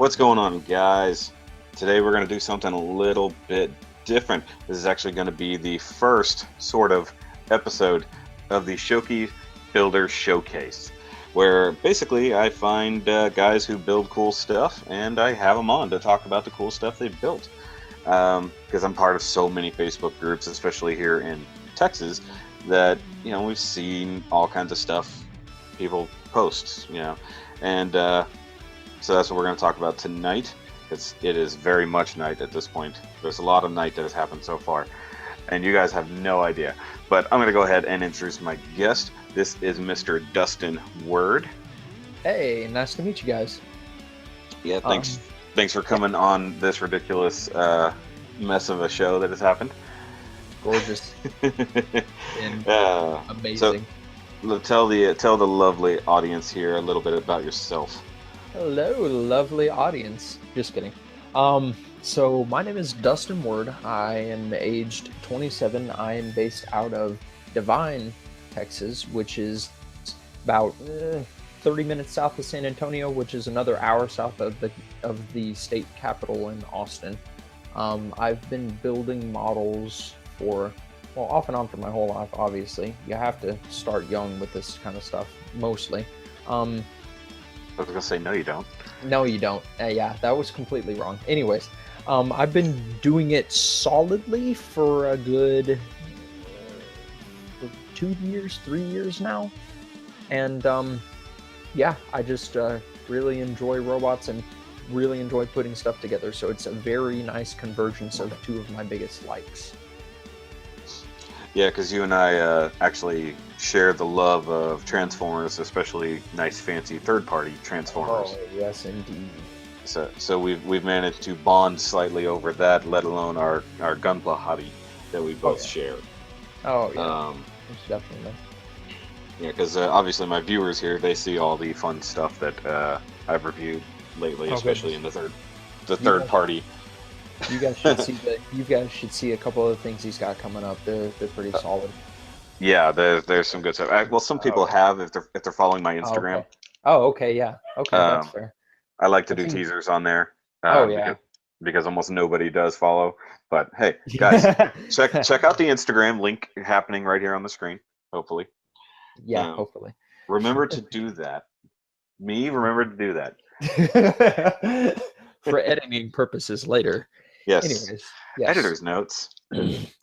What's going on, guys? Today we're going to do something a little bit different. This is actually going to be the first sort of episode of the Shoky Builder Showcase, where basically I find guys who build cool stuff and I have them on to talk about the cool stuff they've built. Because I'm part of so many Facebook groups, especially here in Texas, that we've seen all kinds of stuff people post, and so that's what we're going to talk about tonight. It is very much night at this point. There's a lot of night that has happened so far, and you guys have no idea. But I'm going to go ahead and introduce my guest. This is Mr. Dustin Word. Hey, nice to meet you guys. Yeah, thanks for coming on this ridiculous mess of a show that has happened. Gorgeous. And amazing. So, tell the lovely audience here a little bit about yourself. Hello, lovely audience. Just kidding. So my name is Dustin Word. I am aged 27. I am based out of Devine, Texas, which is about 30 minutes south of San Antonio, which is another hour south of the state capital in Austin. I've been building models off and on for my whole life. Obviously, you have to start young with this kind of stuff, mostly. I was gonna say, no, you don't. No, you don't. Yeah, that was completely wrong. Anyways, I've been doing it solidly for a good 2 years, 3 years now. And yeah, I just really enjoy robots and really enjoy putting stuff together. So it's a very nice convergence of two of my biggest likes. Yeah, because you and I actually share the love of Transformers, especially nice, fancy third-party Transformers. Oh, yes, indeed. So we've managed to bond slightly over that, let alone our Gunpla hobby that we both share. Oh yeah, definitely. Yeah, because obviously my viewers here, they see all the fun stuff that I've reviewed lately, especially in the third party. You guys should see a couple of the things he's got coming up. They're pretty solid. Yeah, there's some good stuff. Well, some people have if they're following my Instagram. Oh, okay, yeah, okay, that's fair. I like to do teasers on there. Because almost nobody does follow. But hey, guys, check out the Instagram link happening right here on the screen. Hopefully. Yeah, hopefully. Remember to do that. Remember to do that. For editing purposes later. Yes. Anyways, yes. Editor's notes.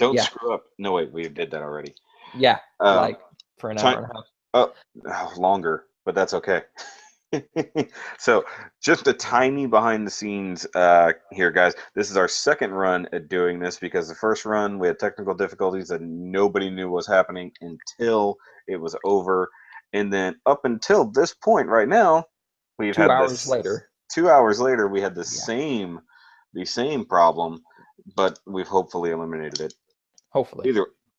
Don't screw up. No, wait, we did that already. Yeah, like for an hour and a half. Oh, longer, but that's okay. So, just a tiny behind the scenes here, guys. This is our second run at doing this because the first run we had technical difficulties that nobody knew was happening until it was over. And then up until this point right now, we've had 2 hours later. 2 hours later, we had the same problem, but we've hopefully eliminated it. Hopefully.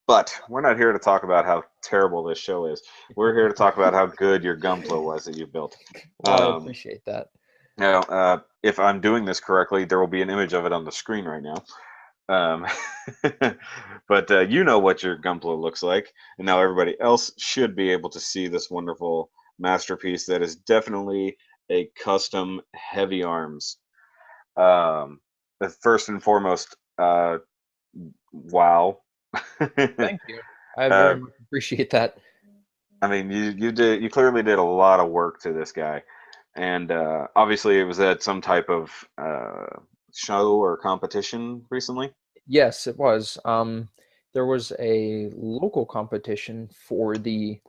But we're not here to talk about how terrible this show is. We're here to talk about how good your Gunpla was that you built. I appreciate that. Now, if I'm doing this correctly, there will be an image of it on the screen right now. But you know what your Gunpla looks like, and now everybody else should be able to see this wonderful masterpiece that is definitely a custom heavy arms. First and foremost, wow. Thank you. I very much appreciate that. I mean, you clearly did a lot of work to this guy, and obviously it was at some type of show or competition recently. Yes, it was. There was a local competition for the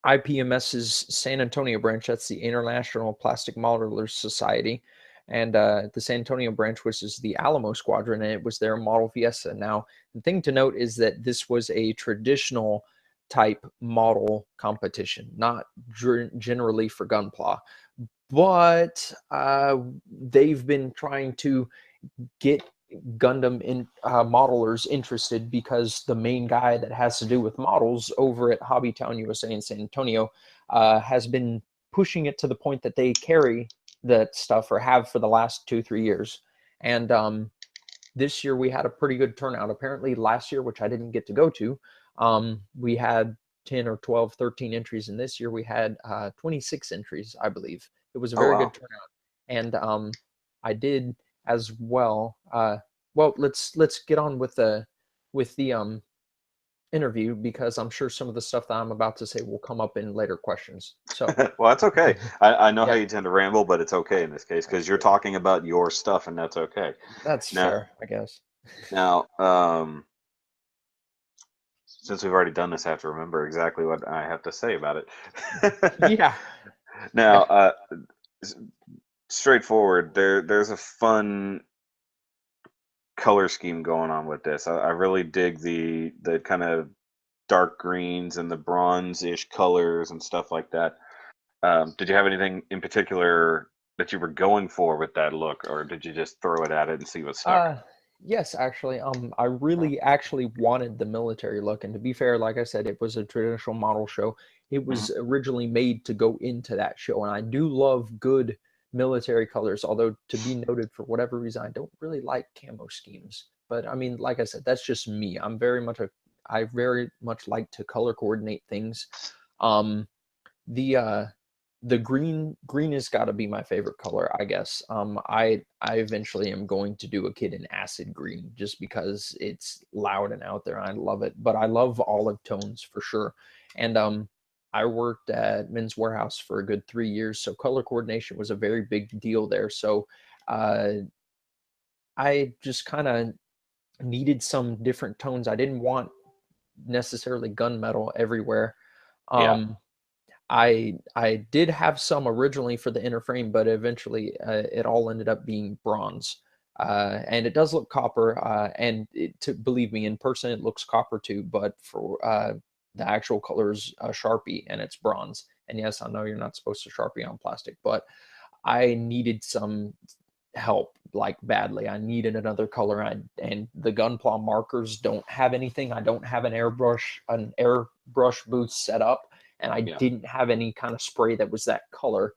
IPMS's San Antonio branch. That's the International Plastic Modelers Society. And the San Antonio branch, which is the Alamo Squadron, and it was their Model Fiesta. Now, the thing to note is that this was a traditional type model competition, not generally for Gunpla. But they've been trying to get Gundam modelers interested because the main guy that has to do with models over at Hobbytown USA in San Antonio has been pushing it to the point that they carry that stuff or have for the last 2-3 years. And this year we had a pretty good turnout. Apparently last year, which I didn't get to go to, we had 10 or 12, 13 entries, and this year we had 26 entries, I believe. It was a very good turnout. and I did as well. Well, let's get on with the interview, because I'm sure some of the stuff that I'm about to say will come up in later questions. So Well, that's okay. I know how yeah, you tend to ramble, but it's okay in this case because you're talking about your stuff, and that's okay. that's Now, fair, I guess. now, since we've already done this, I have to remember exactly what I have to say about it. Yeah, Now, yeah. s- straightforward. There's a fun color scheme going on with this. I really dig the kind of dark greens and the bronze-ish colors and stuff like that. Did you have anything in particular that you were going for with that look, or did you just throw it at it and see what stuck? Uh, yes, actually, I really actually wanted the military look, and to be fair, like I said, it was a traditional model show. It Hmm. was originally made to go into that show, and I do love good military colors. Although, to be noted, for whatever reason, I don't really like camo schemes. But I mean, like I said, that's just me. I very much like to color coordinate things. Um, the the green has got to be my favorite color, I guess. I eventually am going to do a kit in acid green just because it's loud and out there and I love it. But I love olive tones for sure. And I worked at Men's Warehouse for a good 3 years, so color coordination was a very big deal there. So uh, I just kind of needed some different tones. I didn't want necessarily gunmetal everywhere. Yeah. Um, I did have some originally for the inner frame, but eventually it all ended up being bronze. And it does look copper, and to believe me, in person it looks copper too. But for the actual colors, Sharpie, and it's bronze. And yes, I know you're not supposed to Sharpie on plastic, but I needed some help like badly. I needed another color, and the Gunpla markers don't have anything. I don't have an airbrush booth set up, and I Yeah. didn't have any kind of spray that was that color.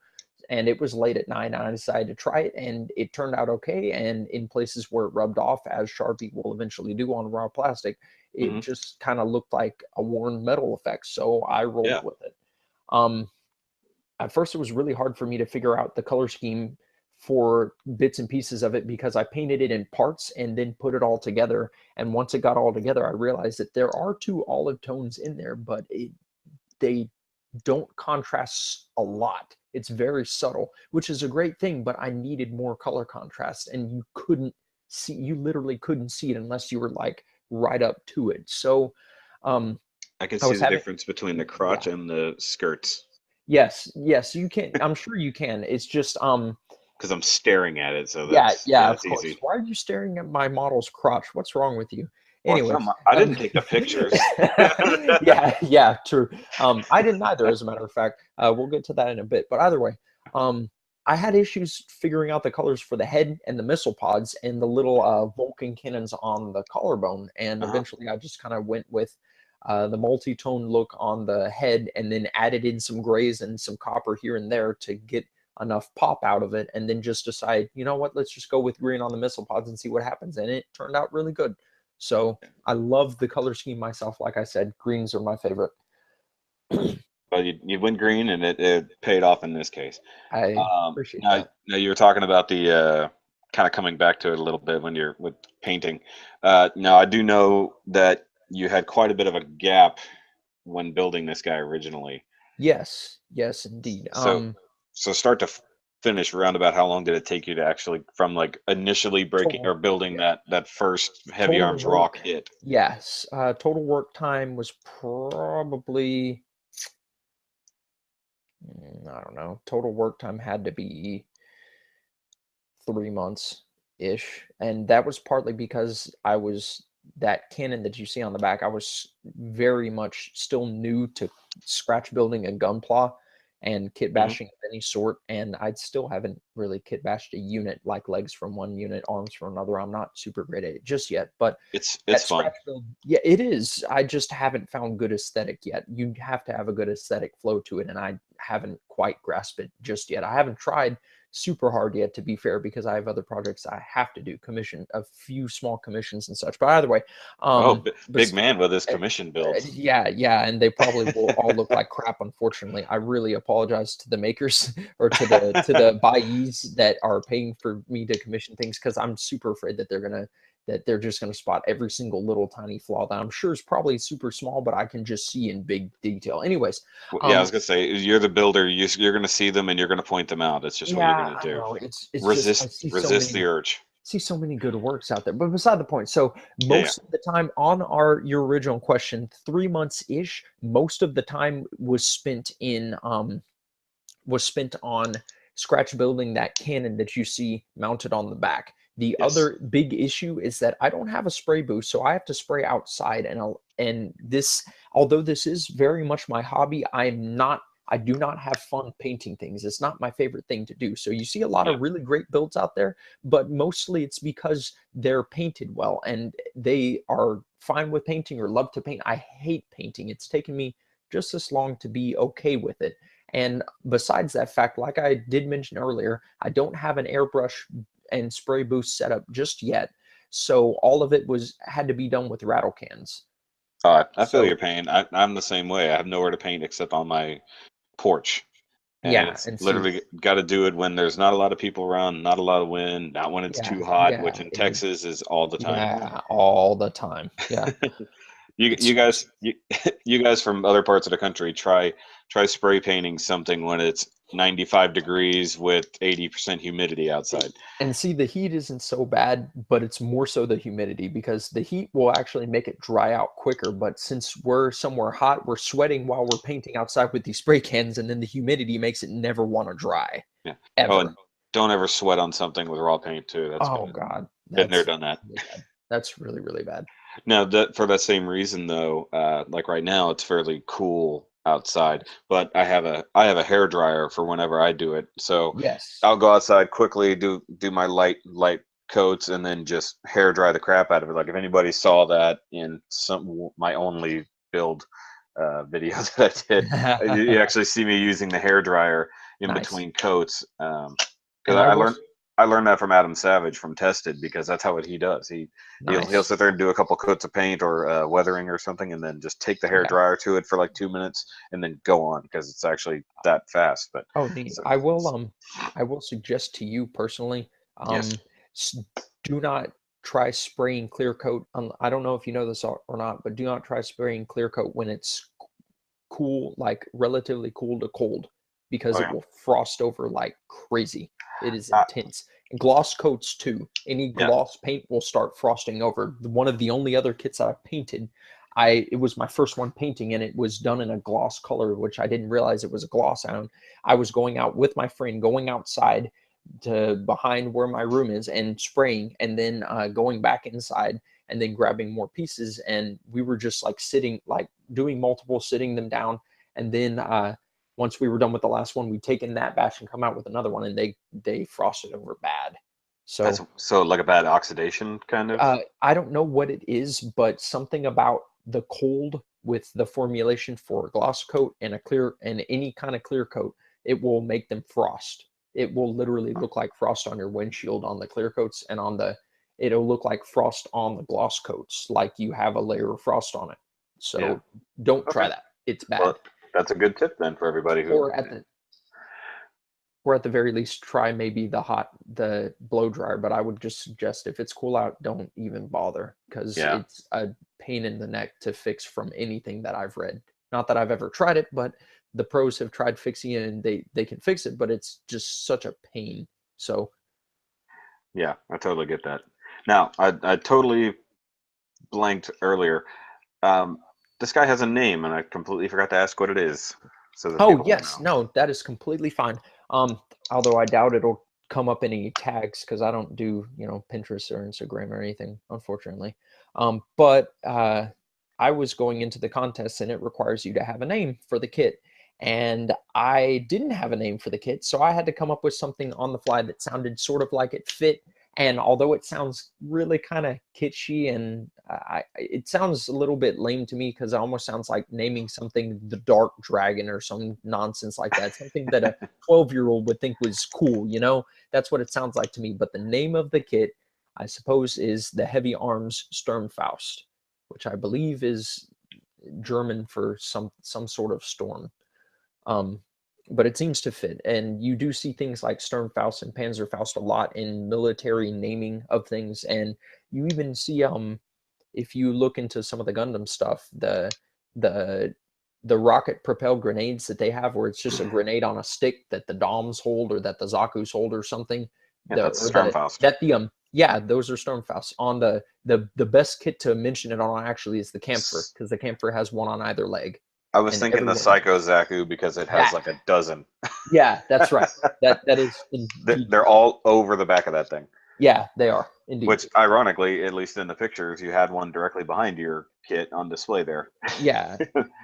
And it was late at night, and I decided to try it, and it turned out okay. And in places where it rubbed off, as Sharpie will eventually do on raw plastic, it Hmm. just kind of looked like a worn metal effect. So I rolled Yeah. with it. Um, at first, it was really hard for me to figure out the color scheme for bits and pieces of it because I painted it in parts and then put it all together. And once it got all together, I realized that there are two olive tones in there, but they don't contrast a lot. It's very subtle, which is a great thing, but I needed more color contrast, and you literally couldn't see it unless you were like right up to it. So um, I can I see was the having, difference between the yeah, crotch and the skirts yes, you can. I'm sure you can. It's just because I'm staring at it, so yeah, that's yeah, yeah, of that's course. easy. Why are you staring at my model's crotch? What's wrong with you? Well, it's not Anyways, my, I didn't take the pictures. yeah, true. I didn't either, as a matter of fact. We'll get to that in a bit. But either way, um, I had issues figuring out the colors for the head and the missile pods and the little Vulcan cannons on the collarbone. And Uh-huh. eventually, I just kind of went with the multi-tone look on the head, and then added in some grays and some copper here and there to get enough pop out of it, and then just decide, you know what, let's just go with green on the missile pods and see what happens. And it turned out really good. So I love the color scheme myself. Like I said, greens are my favorite. But you went green, and it paid off in this case. I appreciate Now, that. now you were talking about the kind of coming back to it a little bit when you're with painting. Now, I do know that you had quite a bit of a gap when building this guy originally. Yes, indeed. So, so start to finish, roundabout, how long did it take you to actually from like initially breaking or Total, building yeah, that first heavy total arms rock work. hit? Yes, total work time was probably, I don't know. Total work time had to be 3 months ish. And that was partly because that cannon that you see on the back, I was very much still new to scratch building a gunpla and kit Hmm. bashing of any sort. And I still haven't really kit bashed a unit, like legs from one unit, arms from another. I'm not super great at it just yet. But It's that fun. scratch build, yeah, it is. I just haven't found good aesthetic yet. You have to have a good aesthetic flow to it. And haven't quite grasped it just yet. I haven't tried super hard yet, to be fair, because I have other projects I have to do, commission a few small commissions and such. But either way, Oh, big but man with his commission builds. yeah, and they probably will all look like crap. Unfortunately, I really apologize to the makers or to the buyees that are paying for me to commission things, because I'm super afraid that they're just gonna spot every single little tiny flaw that I'm sure is probably super small, but I can just see in big detail. Anyways, Yeah, I was gonna say, you're the builder. You're gonna see them and you're gonna point them out. It's just what you're yeah, gonna I do. know it's just I Resist the urge. see so many good works out there. But beside the point, so Yeah, yeah. most of the time on your original question, 3 months ish, most of the time was spent on scratch building that cannon that you see mounted on the back. The Yes. other big issue is that I don't have a spray booth, so I have to spray outside. And this, although this is very much my hobby, I do not have fun painting things. It's not my favorite thing to do. So you see a lot Yeah. of really great builds out there, but mostly it's because they're painted well and they are fine with painting or love to paint. I hate painting. It's taken me just this long to be okay with it. And besides that fact, like I did mention earlier, I don't have an airbrush and spray booth set up just yet. So all of it had to be done with rattle cans. I feel your So pain. I'm the same way. I have nowhere to paint except on my porch, and yeah, it's and see, literally got to do it when there's not a lot of people around, not a lot of wind, not when it's too hot, which yeah, in Texas is all the time. yeah, all the time. Yeah, You it's you guys you, you guys from other parts of the country try spray painting something when it's 95 degrees with 80% humidity outside. and see the heat isn't so bad, but it's more so the humidity, because the heat will actually make it dry out quicker. But since we're somewhere hot, we're sweating while we're painting outside with these spray cans, and then the humidity makes it never want to dry Yeah. Oh, and ever. don't ever sweat on something with raw paint too. That's Oh been God, been there, that's done that. really bad. That's really, really bad. Now, that for that same reason though, like right now it's fairly cool outside, but I have a hair dryer for whenever I do it. So Yes. I'll go outside quickly, do my light coats, and then just hair dry the crap out of it. Like if anybody saw that in some my only build video that I did, you actually see me using the hair dryer in Nice. between coats. Because And I I will learned I learned that from Adam Savage from Tested, because that's how he does. He'll nice. sit there and do a couple coats of paint or weathering or something, and then just take the hair Yeah. dryer to it for like 2 minutes, and then go on, because it's actually that fast. But Oh, neat. so, I will suggest to you personally, yes, s- do not try spraying clear coat. I don't know if you know this or not, but do not try spraying clear coat when it's cool, like relatively cool to cold, because oh it yeah, will frost over like crazy. It is uh, intense. And gloss coats too. Any yeah, gloss paint will start frosting over. One of the only other kits I've painted, it was my first one painting, and it was done in a gloss color, which I didn't realize it was a gloss. I was going out with my friend, going outside to behind where my room is and spraying, and then going back inside and then grabbing more pieces. And we were just like sitting, like doing multiple, sitting them down. And then once we were done with the last one, we'd taken that batch and come out with another one, and they frosted over bad. that's So so like a bad oxidation kind of. I don't know what it is, but something about the cold with the formulation for a gloss coat and a clear and any kind of clear coat, it will make them frost. It will literally look like frost on your windshield on the clear coats, and it'll look like frost on the gloss coats, like you have a layer of frost on it. Yeah. So don't try Okay. that. It's Well, bad. that's a good tip then for everybody who. Or at the or at the very least, try maybe the blow dryer. But I would just suggest, if it's cool out, don't even bother, because Yeah. it's a pain in the neck to fix from anything that I've read. Not that I've ever tried it, but the pros have tried fixing it and they can fix it, but it's just such a pain. So Yeah, I totally get that. Now, I totally blanked earlier. Um, this guy has a name, and I completely forgot to ask what it is, so that oh people will yes, know. no, that is completely fine. Although I doubt it'll come up any tags, because I don't do, Pinterest or Instagram or anything, unfortunately. But I was going into the contest, and it requires you to have a name for the kit. And I didn't have a name for the kit, so I had to come up with something on the fly that sounded sort of like it fit. And although it sounds really kind of kitschy and it sounds a little bit lame to me because it almost sounds like naming something the Dark Dragon or some nonsense like that. Something that a 12-year-old would think was cool, you know? That's what it sounds like to me. But the name of the kit, I suppose, is the Heavy Arms Sturmfaust, which I believe is German for some sort of storm. But it seems to fit. And you do see things like Sturmfaust and Panzerfaust a lot in military naming of things. And you even see if you look into some of the Gundam stuff, the rocket propelled grenades that they have, where it's just a grenade on a stick that the Doms hold or that the Zaku's hold or something. Yeah, that's Sturmfaust. Yeah, those are Sturmfaust. On the best kit to mention it on actually is the Kampfer, because the Kampfer has one on either leg. I was thinking the Psycho Zaku because it has like a dozen. Yeah, that's right. That is indeed. They're all over the back of that thing. Yeah, they are indeed. Which, ironically, at least in the pictures, you had one directly behind your kit on display there. Yeah,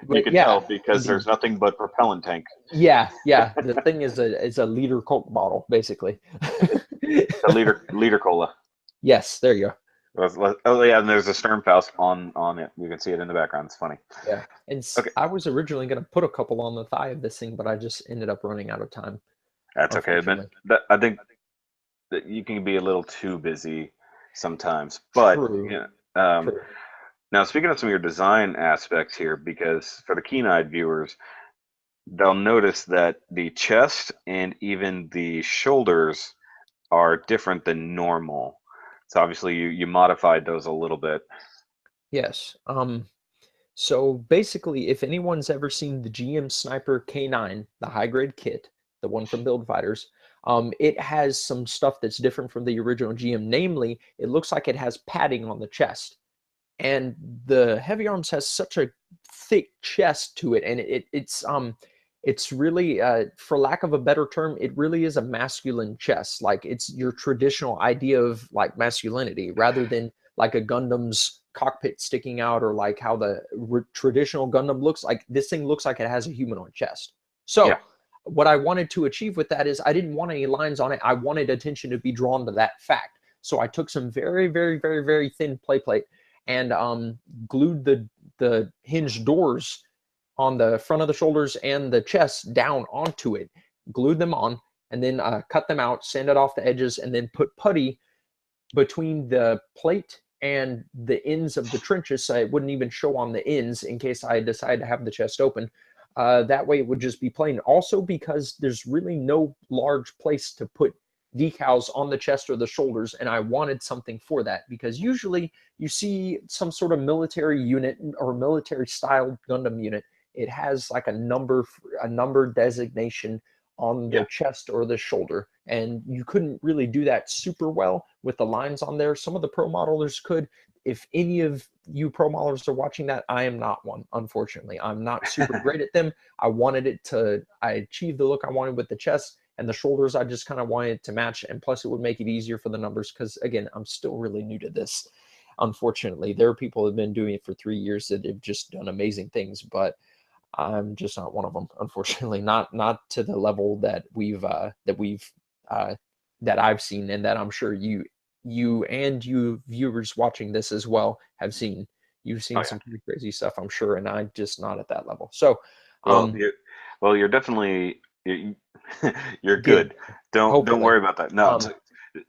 you can tell because indeed. There's nothing but propellant tank. Yeah. The thing is a liter Coke bottle, basically. A liter cola. Yes, there you go. Oh yeah, and there's a Sturmfaust on it. You can see it in the background. It's funny. Yeah, and okay. I was originally going to put a couple on the thigh of this thing, but I just ended up running out of time. That's okay. I think that you can be a little too busy sometimes. But True. Now, speaking of some of your design aspects here, because for the keen-eyed viewers, they'll notice that the chest and even the shoulders are different than normal. So obviously you modified those a little bit. Yes. So basically, if anyone's ever seen the GM Sniper K9, the high-grade kit, the one from Build Fighters, it has some stuff that's different from the original GM. Namely, it looks like it has padding on the chest. And the Heavy Arms has such a thick chest to it, and it's really, for lack of a better term, it really is a masculine chest. Like, it's your traditional idea of like masculinity, rather than like a Gundam's cockpit sticking out, or like how the traditional Gundam looks. Like, this thing looks like it has a humanoid chest. So yeah. What I wanted to achieve with that is I didn't want any lines on it. I wanted attention to be drawn to that fact. So I took some very, very, very, very thin plate and glued the hinged doors on the front of the shoulders and the chest down onto it, glued them on, and then cut them out, sanded off the edges, and then put putty between the plate and the ends of the trenches, so it wouldn't even show on the ends in case I decided to have the chest open. That way it would just be plain. Also, because there's really no large place to put decals on the chest or the shoulders, and I wanted something for that, because usually you see some sort of military unit or military style Gundam unit, it has like a number designation on the chest or the shoulder, and you couldn't really do that super well with the lines on there. Some of the pro modelers could. If any of you pro modelers are watching that, I am not one, unfortunately. I'm not super great at them. I achieved the look I wanted with the chest, and the shoulders I just kind of wanted to match, and plus it would make it easier for the numbers, because again, I'm still really new to this. Unfortunately, there are people who have been doing it for 3 years that have just done amazing things, but I'm just not one of them, unfortunately. Not to the level that that I've seen, and that I'm sure you and you viewers watching this as well have seen. You've seen some pretty crazy stuff, I'm sure, and I'm just not at that level. So, you're definitely you're good. Don't worry about that. No.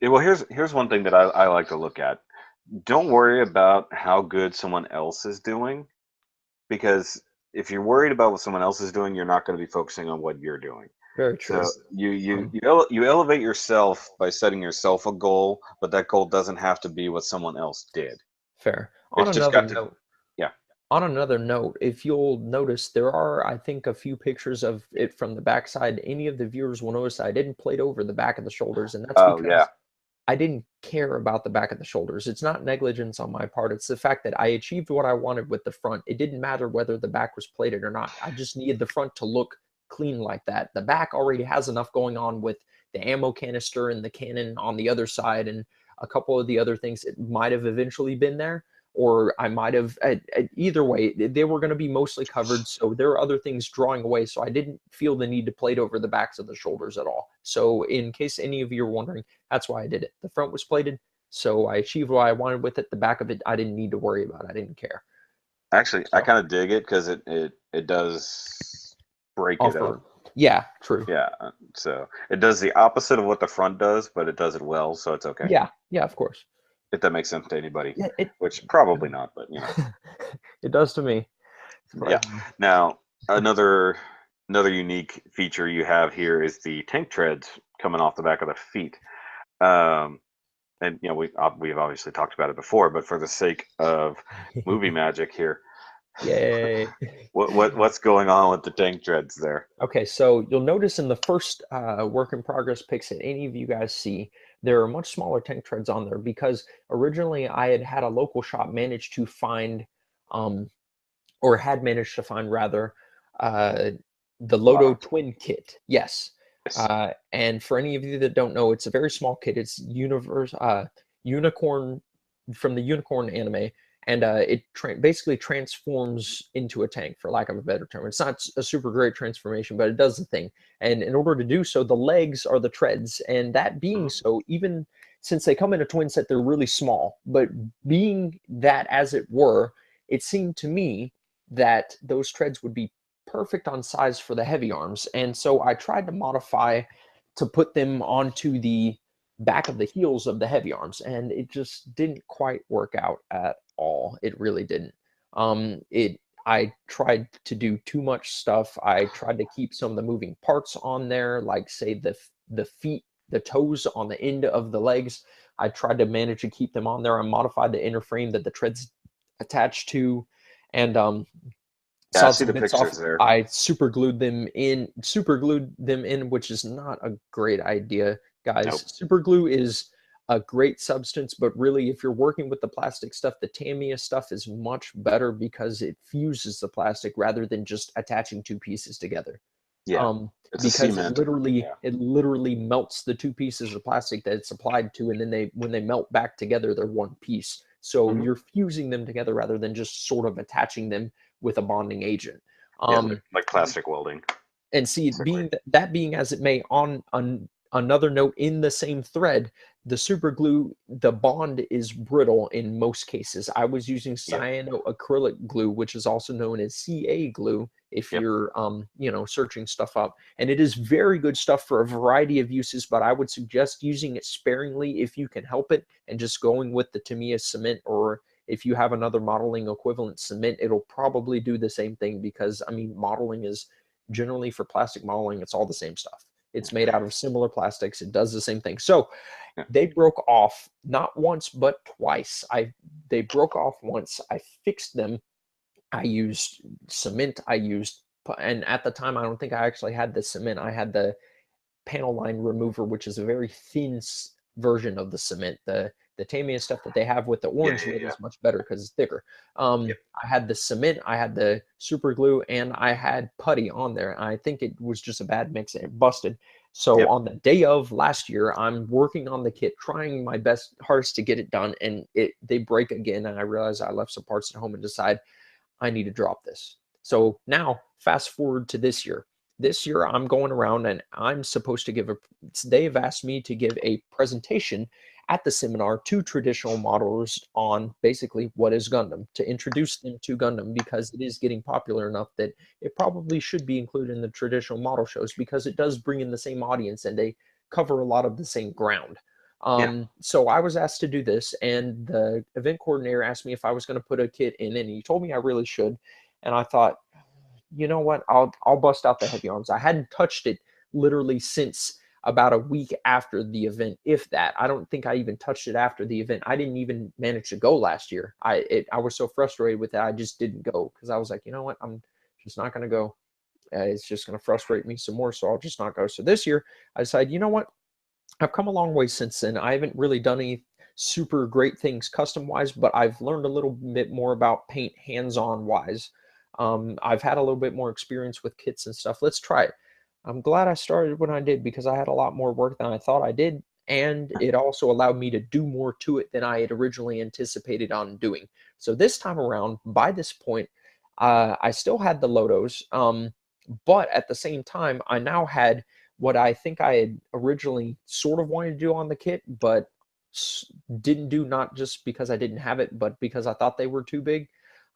Well, here's one thing that I like to look at. Don't worry about how good someone else is doing, because if you're worried about what someone else is doing, you're not going to be focusing on what you're doing. Very true. So you elevate yourself by setting yourself a goal, but that goal doesn't have to be what someone else did. Fair. On another note, if you'll notice, there are, I think, a few pictures of it from the backside. Any of the viewers will notice I didn't plate over the back of the shoulders, and that's because I didn't care about the back of the shoulders. It's not negligence on my part. It's the fact that I achieved what I wanted with the front. It didn't matter whether the back was plated or not. I just needed the front to look clean like that. The back already has enough going on with the ammo canister and the cannon on the other side, and a couple of the other things. It might have eventually been there, or I might have, either way, they were going to be mostly covered. So there are other things drawing away. So I didn't feel the need to plate over the backs of the shoulders at all. So in case any of you are wondering, that's why I did it. The front was plated. So I achieved what I wanted with it. The back of it, I didn't need to worry about. I didn't care. Actually, I So kind of dig it because it does break it up. offer, yeah, true. Yeah, so it does the opposite of what the front does, but it does it well, so it's okay. Yeah, yeah, of course. If that makes sense to anybody, Yeah, it which probably not, but you know. it does to me, Yeah. surprisingly. Now, another another unique feature you have here is the tank treads coming off the back of the feet. Um, and you know we've obviously talked about it before, but for the sake of movie magic here, Yay. what's going on with the tank treads there? Okay, so you'll notice in the first work in progress pics that any of you guys see, there are much smaller tank treads on there because originally I had had a local shop manage to find, um, or had managed to find rather, uh, the Lodo Wow. twin kit. Yes. Yes. And for any of you that don't know, it's a very small kit. It's unicorn from the unicorn anime, and it basically transforms into a tank, for lack of a better term. It's not a super great transformation, but it does the thing. And in order to do so, the legs are the treads, and that being Mhm. so, even since they come in a twin set, they're really small. But being that as it were, it seemed to me that those treads would be perfect on size for the heavy arms. And so I tried to modify to put them onto the back of the heels of the heavy arms, and it just didn't quite work out at all. It really didn't. It I tried to do too much stuff. I tried to keep some of the moving parts on there, like say the feet, the toes on the end of the legs. I tried to manage to keep them on there. I modified the inner frame that the treads attached to, and Yeah, I sawed see some the bits off. pictures there. I super glued them in, which is not a great idea, guys. Nope. Super glue is a great substance, but really, if you're working with the plastic stuff, the Tamiya stuff is much better because it fuses the plastic rather than just attaching two pieces together. Yeah, Um, it's a because cement. Yeah. it literally melts the two pieces of plastic that it's applied to, and then when they melt back together, they're one piece. So Hmm. you're fusing them together rather than just sort of attaching them with a bonding agent. Yeah, Um, like plastic welding, and see, basically. that being as it may, on another note in the same thread, the super glue, the bond is brittle in most cases. I was using Yep. cyanoacrylic glue, which is also known as CA glue if Yep. you're searching stuff up. And it is very good stuff for a variety of uses, but I would suggest using it sparingly if you can help it, and just going with the Tamiya cement, or if you have another modeling equivalent cement, it'll probably do the same thing, because I mean, modeling is generally, for plastic modeling, it's all the same stuff. It's made out of similar plastics. It does the same thing. So Yeah. they broke off not once but twice. They broke off once. I fixed them. I used cement. And at the time, I don't think I actually had the cement. I had the panel line remover, which is a very thin version of the cement. The Tamiya stuff that they have with the Yeah. orange Yeah. lid Yeah. is much better because it's thicker. Yep. I had the cement, I had the super glue, and I had putty on there. I think it was just a bad mix and it busted. So Yep. on the day of last year, I'm working on the kit, trying my best hardest to get it done, and they break again. And I realize I left some parts at home and decide I need to drop this. So now, fast forward to this year. This year, I'm going around and I'm supposed to they've asked me to give a presentation at the seminar to traditional modelers on basically what is Gundam, to introduce them to Gundam, because it is getting popular enough that it probably should be included in the traditional model shows, because it does bring in the same audience and they cover a lot of the same ground. Yeah. So I was asked to do this, and the event coordinator asked me if I was going to put a kit in, and he told me I really should. And I thought, you know what, I'll bust out the heavy arms. I hadn't touched it literally since about a week after the event, if that. I don't think I even touched it after the event. I didn't even manage to go last year. I was so frustrated with it, I just didn't go, because I was like, you know what, I'm just not going to go. It's just going to frustrate me some more, so I'll just not go. So this year, I decided, you know what, I've come a long way since then. I haven't really done any super great things custom wise, but I've learned a little bit more about paint hands on wise. I've had a little bit more experience with kits and stuff. Let's try it. I'm glad I started when I did, because I had a lot more work than I thought I did. And it also allowed me to do more to it than I had originally anticipated on doing. So this time around, by this point, I still had the Lotos, but at the same time, I now had what I think I had originally sort of wanted to do on the kit, but didn't do, not just because I didn't have it, but because I thought they were too big.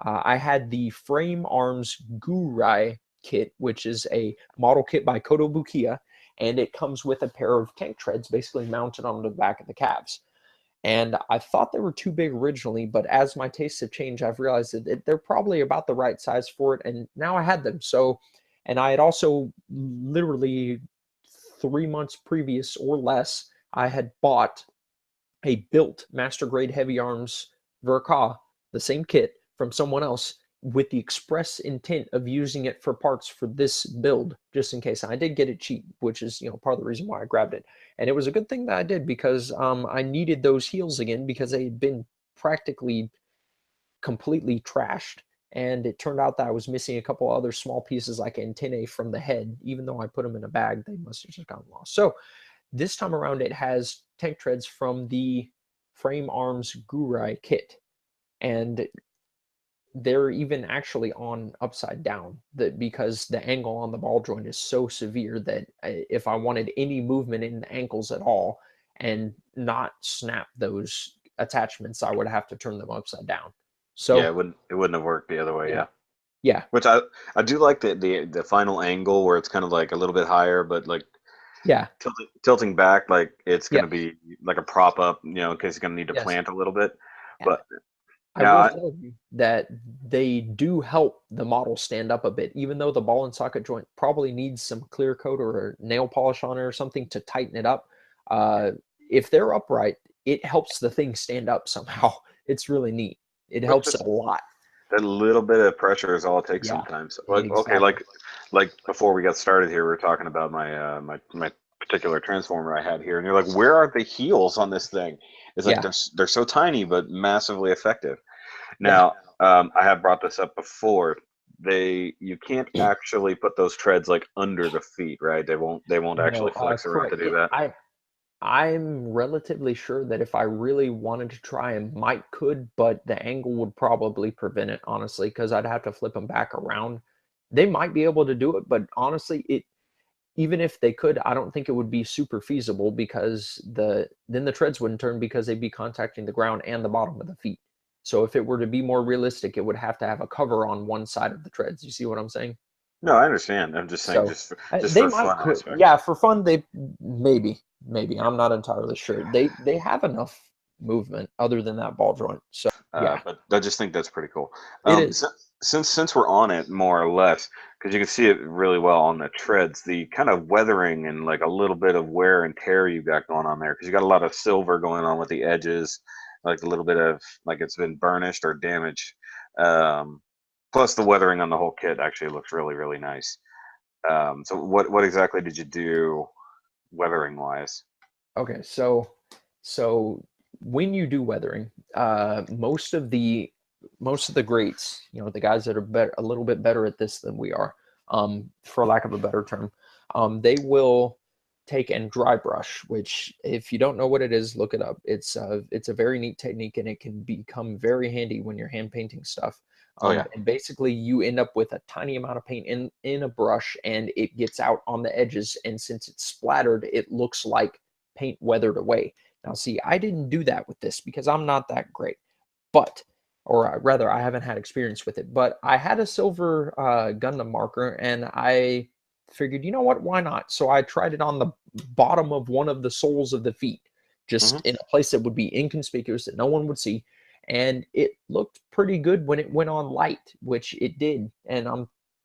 I had the Frame Arms Gurai kit, which is a model kit by Kotobukiya, and it comes with a pair of tank treads basically mounted on the back of the calves. And I thought they were too big originally, but as my tastes have changed, I've realized that they're probably about the right size for it. And now I had them. So, and I had also literally 3 months previous or less, I had bought a built master grade heavy arms Verka, the same kit from someone else, with the express intent of using it for parts for this build, just in case. And I did get it cheap, which is, part of the reason why I grabbed it. And it was a good thing that I did, because I needed those heels again, because they had been practically completely trashed. And it turned out that I was missing a couple other small pieces like antennae from the head. Even though I put them in a bag, they must have just gotten lost. So this time around, it has tank treads from the Frame Arms Gurai kit. And they're even actually on upside down, because the angle on the ball joint is so severe that if I wanted any movement in the ankles at all and not snap those attachments, I would have to turn them upside down. Yeah, So it wouldn't have worked the other way. yeah, Yeah. yeah, Which I do like the final angle where it's kind of like a little bit higher, but like yeah, tilting back, like it's yeah, gonna be like a prop up, in case you're gonna need to yes. plant a little bit. Yeah. But I now, will tell you that they do help the model stand up a bit, even though the ball and socket joint probably needs some clear coat or nail polish on it or something to tighten it up. Uh, if they're upright, it helps the thing stand up somehow. It's really neat. It but helps just a lot. that little bit of pressure is all it takes Yeah, sometimes. Like okay, exactly. like before we got started here, we were talking about my particular transformer I had here, and you're like, where are the heels on this thing? It's like Yeah, they're so tiny but massively effective. yeah. Now, I have brought this up before. You can't actually put those treads like under the feet, right? They won't No, actually flex around to correct. do that. I'm relatively sure that if I really wanted to try, I might could, but the angle would probably prevent it, honestly, because I'd have to flip them back around. They might be able to do it, but honestly, even if they could, I don't think it would be super feasible, because then the treads wouldn't turn, because they'd be contacting the ground and the bottom of the feet. So if it were to be more realistic, it would have to have a cover on one side of the treads. You see what I'm saying? No, I understand. I'm just saying, So just they for might fun could, aspect. yeah, for fun. They maybe I'm not entirely sure. They have enough movement other than that ball joint. So yeah, But I just think that's pretty cool. it is. Since we're on it more or less, because you can see it really well on the treads, the kind of weathering and like a little bit of wear and tear you got going on there, because you got a lot of silver going on with the edges, like a little bit of like it's been burnished or damaged. Um, Plus the weathering on the whole kit actually looks really really nice. So what exactly did you do weathering wise? Okay, so when you do weathering, most of the greats, the guys that are a little bit better at this than we are, for lack of a better term, they will take and dry brush. Which, if you don't know what it is, look it up. It's a very neat technique, and it can become very handy when you're hand painting stuff. Oh yeah. And basically, you end up with a tiny amount of paint in a brush, and it gets out on the edges. And since it's splattered, it looks like paint weathered away. Now, see, I didn't do that with this because I'm not that great, but, or rather, I haven't had experience with it. But I had a silver Gundam marker, and I figured, you know what, why not? So I tried it on the bottom of one of the soles of the feet, just Hmm. in a place that would be inconspicuous, that no one would see. And it looked pretty good when it went on light, which it did. And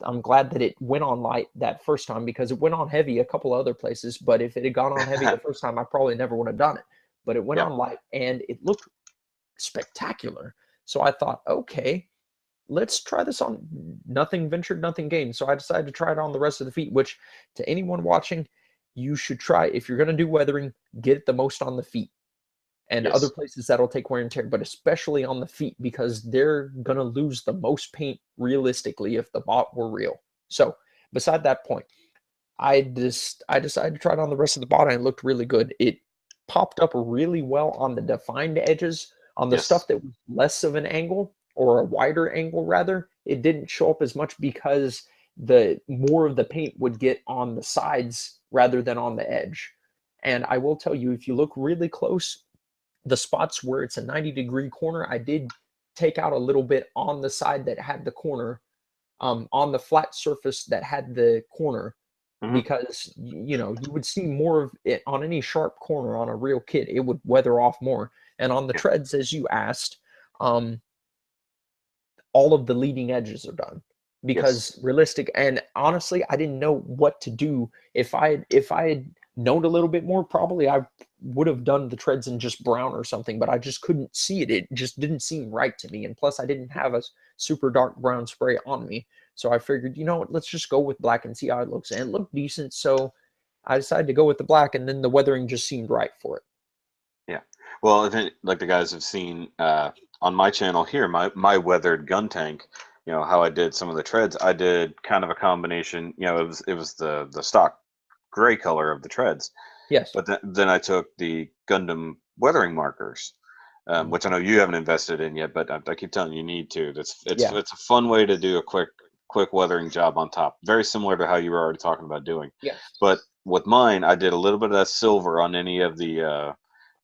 I'm glad that it went on light that first time, because it went on heavy a couple other places. But if it had gone on heavy the first time, I probably never would have done it. But it went Yeah. on light, and it looked spectacular. So I thought, okay, let's try this on. Nothing ventured, nothing gained. So I decided to try it on the rest of the feet, which, to anyone watching, you should try. If you're going to do weathering, get it the most on the feet. And other Yes. places that'll take wear and tear, but especially on the feet, because they're going to lose the most paint realistically if the bot were real. So beside that point, I decided to try it on the rest of the bot, and it looked really good. It popped up really well on the defined edges. On the Yes. stuff that was less of an angle, or a wider angle rather, it didn't show up as much, because the more of the paint would get on the sides rather than on the edge. And I will tell you, if you look really close, the spots where it's a 90-degree corner, I did take out a little bit on the side that had the corner, on the flat surface that had the corner, Hmm. because you know, you would see more of it on any sharp corner on a real kit. It would weather off more. And on the Yeah. treads, as you asked, um, all of the leading edges are done, Yes. because realistic and honestly, I didn't know what to do. If I had known a little bit more, probably I would have done the treads in just brown or something, but I just couldn't see it. It just didn't seem right to me. And plus I didn't have a super dark brown spray on me. So I figured, you know what, let's just go with black and see how it looks. And it looked decent, so I decided to go with the black, and then the weathering just seemed right for it. Yeah. Well, I think like the guys have seen on my channel here, my weathered gun tank. You know how I did some of the treads. I did kind of a combination. You know, it was the stock gray color of the treads, Yes. but then I took the Gundam weathering markers, which I know you haven't invested in yet, but I keep telling you, you need to. Yeah. It's a fun way to do a quick weathering job on top. Very similar to how you were already talking about doing. Yes. But with mine, I did a little bit of that silver on any of the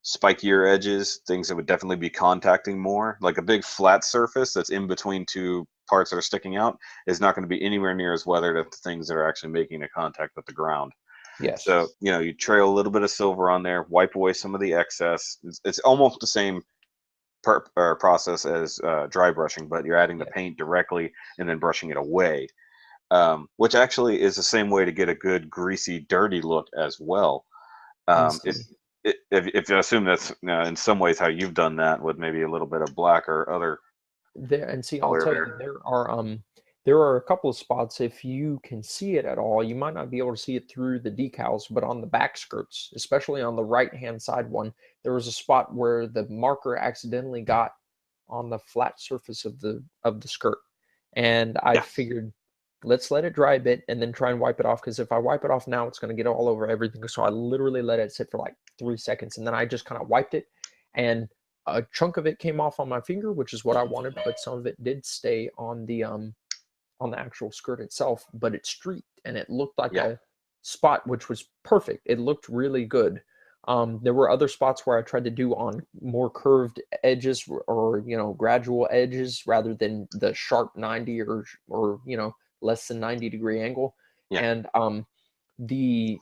spikier edges, things that would definitely be contacting more. Like a big flat surface that's in between two parts that are sticking out is not going to be anywhere near as weathered as the things that are actually making a contact with the ground. Yes. So, you know, you trail a little bit of silver on there, wipe away some of the excess. It's almost the same process as dry brushing, but you're adding the Yes. paint directly and then brushing it away, which actually is the same way to get a good greasy, dirty look as well. And It, see, if you assume that's in some ways how you've done that with maybe a little bit of black or other I'll color tell you, there. there are a couple of spots, if you can see it at all, you might not be able to see it through the decals, but on the back skirts, especially on the right hand side one, there was a spot where the marker accidentally got on the flat surface of the skirt. And I Yeah. figured, let's let it dry a bit and then try and wipe it off, because if I wipe it off now, it's going to get all over everything. So I literally let it sit for like 3 seconds, and then I just kind of wiped it, and a chunk of it came off on my finger, which is what I wanted, but some of it did stay on the actual skirt itself, but it streaked and it looked like Yeah. a spot, which was perfect. It looked really good. There were other spots where I tried to do on more curved edges, or you know, gradual edges, rather than the sharp 90 or you know, less than 90-degree angle. Yeah. And the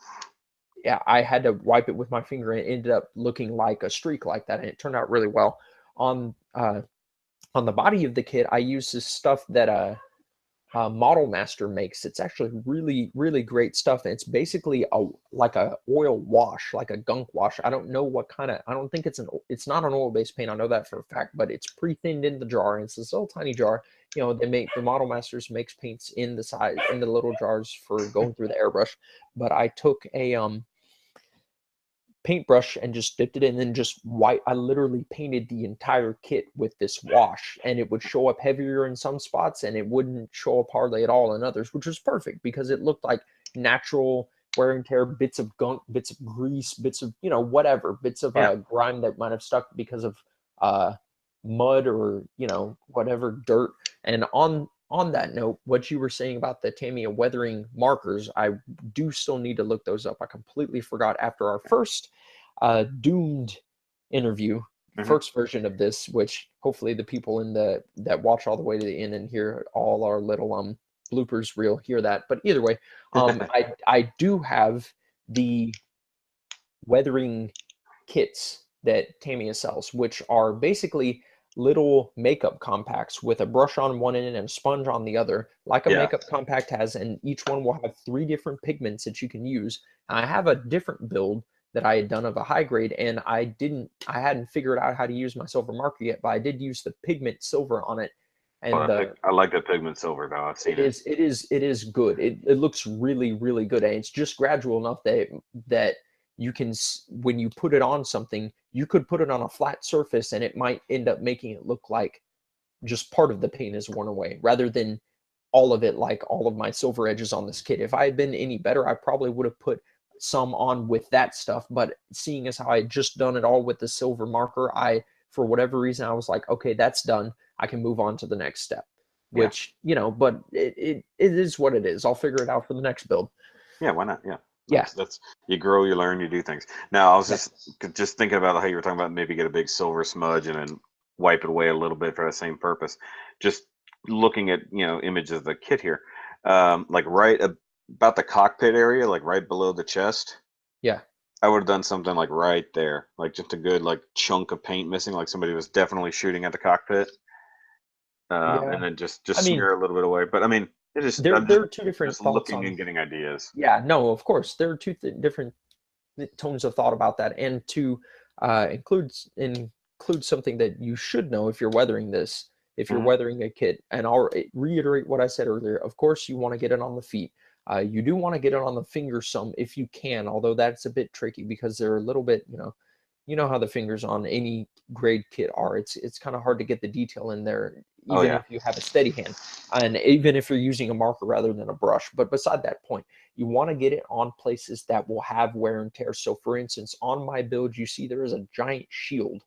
yeah, I had to wipe it with my finger, and it ended up looking like a streak like that, and it turned out really well. On on the body of the kit, I used this stuff that Model Master makes. It's actually really, really great stuff. And it's basically a like a oil wash, like a gunk wash. I don't know what kind of. I don't think it's not an oil-based paint. I know that for a fact, but it's pre-thinned in the jar. And it's this little tiny jar. You know, the Model Masters makes paints in the size in the little jars for going through the airbrush. But I took a paintbrush and just dipped it in, and then just white. I literally painted the entire kit with this wash, and it would show up heavier in some spots and it wouldn't show up hardly at all in others, which was perfect because it looked like natural wear and tear, bits of gunk, bits of grease, bits of, you know, whatever, bits of Yeah. grime that might have stuck because of uh, mud, or you know, whatever, dirt. And on that note, what you were saying about the Tamiya weathering markers, I do still need to look those up. I completely forgot after our first doomed interview, Hmm. first version of this, which hopefully the people in the that watch all the way to the end and hear all our little bloopers reel hear that. But either way, I do have the weathering kits that Tamiya sells, which are basically little makeup compacts with a brush on one end and a sponge on the other, like a Yeah. makeup compact has, and each one will have 3 different pigments that you can use. I have a different build that I had done of a high grade, and I hadn't figured out how to use my silver marker yet, but I did use the pigment silver on it, Well, and the I like the pigment silver though. I've seen it. it is good. It looks really, really good, and it's just gradual enough that you can, when you put it on something, you could put it on a flat surface and it might end up making it look like just part of the paint is worn away, rather than all of it, like all of my silver edges on this kit. If I had been any better, I probably would have put some on with that stuff, but seeing as how I had just done it all with the silver marker, I, for whatever reason, I was like, okay, that's done, I can move on to the next step. Yeah. Which, you know, but it is what it is. I'll figure it out for the next build. Yeah. Why not? Yeah. Yeah. That's you grow, you learn, you do things. Now I was just thinking about how you were talking about maybe get a big silver smudge and then wipe it away a little bit for the same purpose. Just looking at images of the kit here, like about the cockpit area, like right below the chest. Yeah. I would have done something like right there, like just a good like chunk of paint missing, like somebody was definitely shooting at the cockpit, Yeah. and then just I mean, smear a little bit away. But I mean, it is there I'm there are two different just thoughts looking on. and getting ideas. Yeah, no, of course there are two different tones of thought about that, and to include something that you should know if you're weathering this, if you're Hmm. weathering a kit, and I'll reiterate what I said earlier. Of course, you want to get it on the feet. You do want to get it on the fingers some if you can, although that's a bit tricky because they're a little bit, you know how the fingers on any grade kit are. It's kind of hard to get the detail in there, Oh even yeah. if you have a steady hand, and even if you're using a marker rather than a brush. But beside that point, you want to get it on places that will have wear and tear. So for instance, on my build, you see there is a giant shield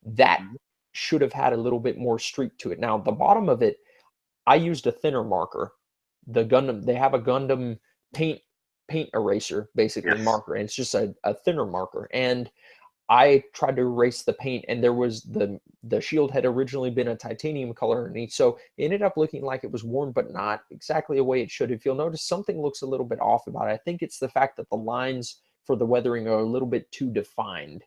that Mhm. should have had a little bit more streak to it. Now, the bottom of it, I used a thinner marker. The Gundam, they have a Gundam paint eraser, basically Yes. marker, and it's just a thinner marker. And I tried to erase the paint, and there was the shield had originally been a titanium color underneath, so it ended up looking like it was worn, but not exactly the way it should. If you'll notice, something looks a little bit off about it. I think it's the fact that the lines for the weathering are a little bit too defined.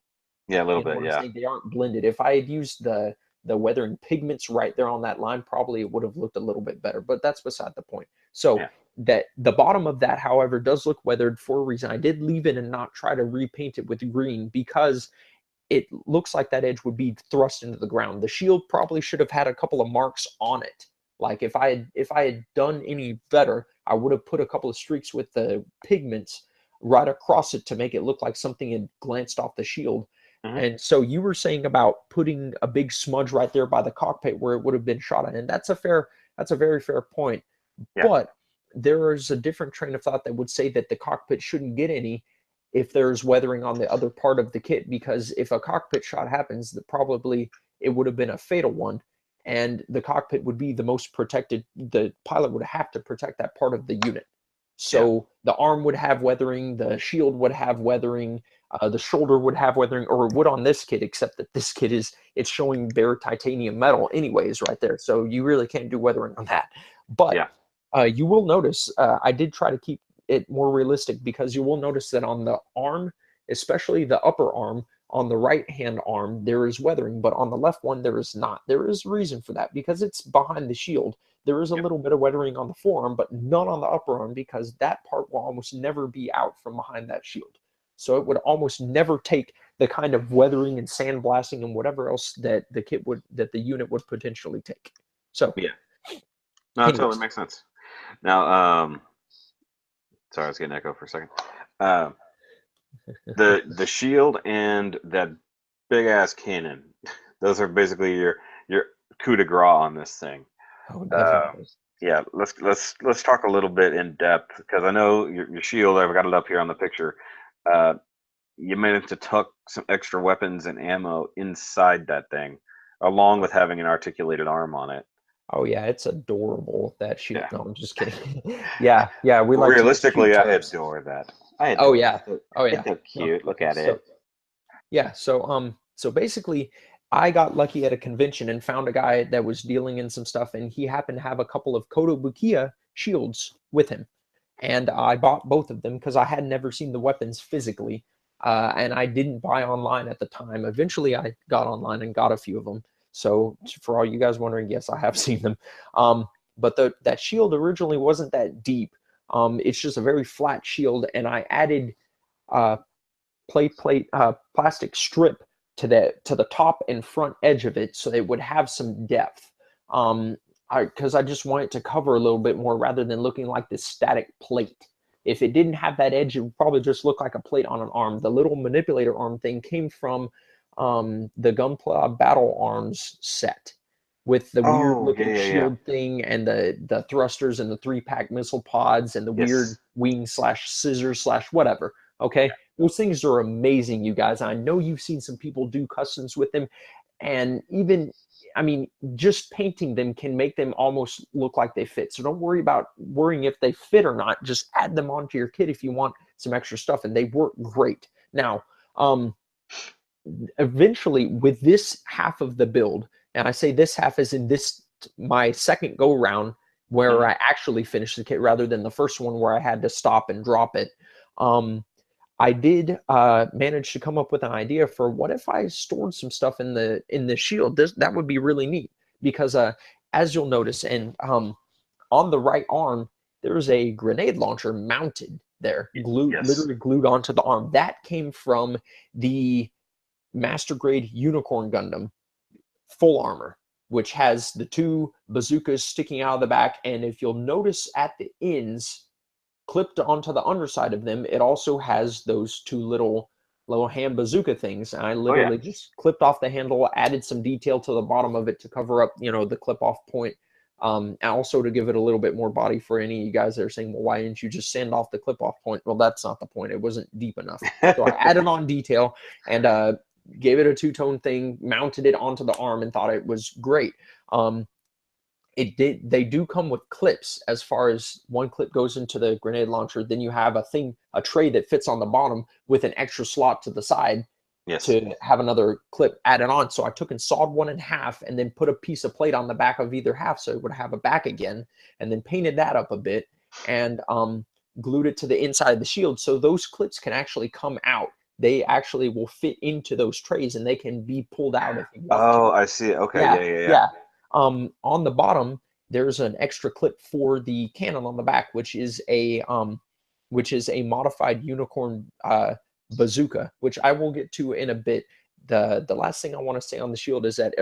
Yeah, a little You know bit. what I'm Yeah. saying? They aren't blended. If I had used the weathering pigments right there on that line, probably it would have looked a little bit better, but that's beside the point. So Yeah. that the bottom of that, however, does look weathered for a reason. I did leave it and not try to repaint it with green because it looks like that edge would be thrust into the ground. The shield probably should have had a couple of marks on it. Like if I had done any better, I would have put a couple of streaks with the pigments right across it to make it look like something had glanced off the shield. Hmm. And so you were saying about putting a big smudge right there by the cockpit where it would have been shot at, and that's a very fair point. Yeah. But there is a different train of thought that would say that the cockpit shouldn't get any if there's weathering on the other part of the kit, because if a cockpit shot happens, that probably it would have been a fatal one, and the cockpit would be the most protected. The pilot would have to protect that part of the unit. Yeah. So the arm would have weathering, the shield would have weathering, the shoulder would have weathering, or it would on this kit, except that this kit it's showing bare titanium metal anyways right there. So you really can't do weathering on that. But Yeah. you will notice I did try to keep it more realistic, because you will notice that on the arm, especially the upper arm, on the right hand arm, there is weathering, but on the left one, there is not. There is a reason for that because it's behind the shield. There is a Yep. little bit of weathering on the forearm, but none on the upper arm, because that part will almost never be out from behind that shield. So it would almost never take the kind of weathering and sandblasting and whatever else that that the unit would potentially take. So, Yeah. No, it totally anyways, makes sense. Now, sorry, I was getting an echo for a second. Um, the shield and that big ass cannon, those are basically your coup de grace on this thing. oh, Um, definitely. yeah, let's talk a little bit in depth because I know your shield. I've got it up here on the picture. Uh, you managed to tuck some extra weapons and ammo inside that thing, along with having an articulated arm on it. Oh yeah, it's adorable, that shield. Yeah. No, I'm just kidding. Yeah, yeah, we like to use cute Realistically, I terms. adore that. I Oh adore yeah. that. So- Oh It's yeah. so No. cute. Look at So it. yeah, so basically I got lucky at a convention and found a guy that was dealing in some stuff, and he happened to have a couple of Kotobukiya shields with him. And I bought both of them because I had never seen the weapons physically. And I didn't buy online at the time. Eventually I got online and got a few of them. So for all you guys wondering, yes, I have seen them. But that shield originally wasn't that deep. It's just a very flat shield, and I added uh, plastic strip to the top and front edge of it so it would have some depth. Because I just want it to cover a little bit more rather than looking like this static plate. If it didn't have that edge, it would probably just look like a plate on an arm. The little manipulator arm thing came from the Gunpla Battle Arms set with the weird Oh yeah, looking yeah, yeah. shield thing and the thrusters and the 3-pack missile pods and the weird Yes. wing slash scissors slash whatever. Okay, those things are amazing, you guys. I know you've seen some people do customs with them, and even, I mean, just painting them can make them almost look like they fit. So don't worry about worrying if they fit or not. Just add them onto your kit if you want some extra stuff, and they work great. Now, eventually with this half of the build, and I say this half is in this my second go round where I actually finished the kit rather than the first one where I had to stop and drop it. I did manage to come up with an idea for what if I stored some stuff in the shield. That would be really neat because as you'll notice, and on the right arm there's a grenade launcher mounted there, literally glued onto the arm. That came from the Master Grade Unicorn Gundam full armor, which has the 2 bazookas sticking out of the back. And if you'll notice at the ends, clipped onto the underside of them, it also has those 2 little hand bazooka things. And I literally just clipped off the handle, added some detail to the bottom of it to cover up, the clip off point. And also to give it a little bit more body for any of you guys that are saying, well, why didn't you just sand off the clip off point? Well, that's not the point. It wasn't deep enough. So I added on detail and gave it a 2-tone thing, mounted it onto the arm, and thought it was great. They do come with clips. As far as one clip goes into the grenade launcher, then you have a tray that fits on the bottom with an extra slot to the side to have another clip added on. So I took and sawed one in half and then put a piece of plate on the back of either half so it would have a back again, and then painted that up a bit and glued it to the inside of the shield. So those clips can actually come out. They actually will fit into those trays and they can be pulled out if you want to. Oh, I see. Okay. Yeah. On the bottom, there's an extra clip for the cannon on the back, which is a modified unicorn bazooka, which I will get to in a bit. The last thing I want to say on the shield is that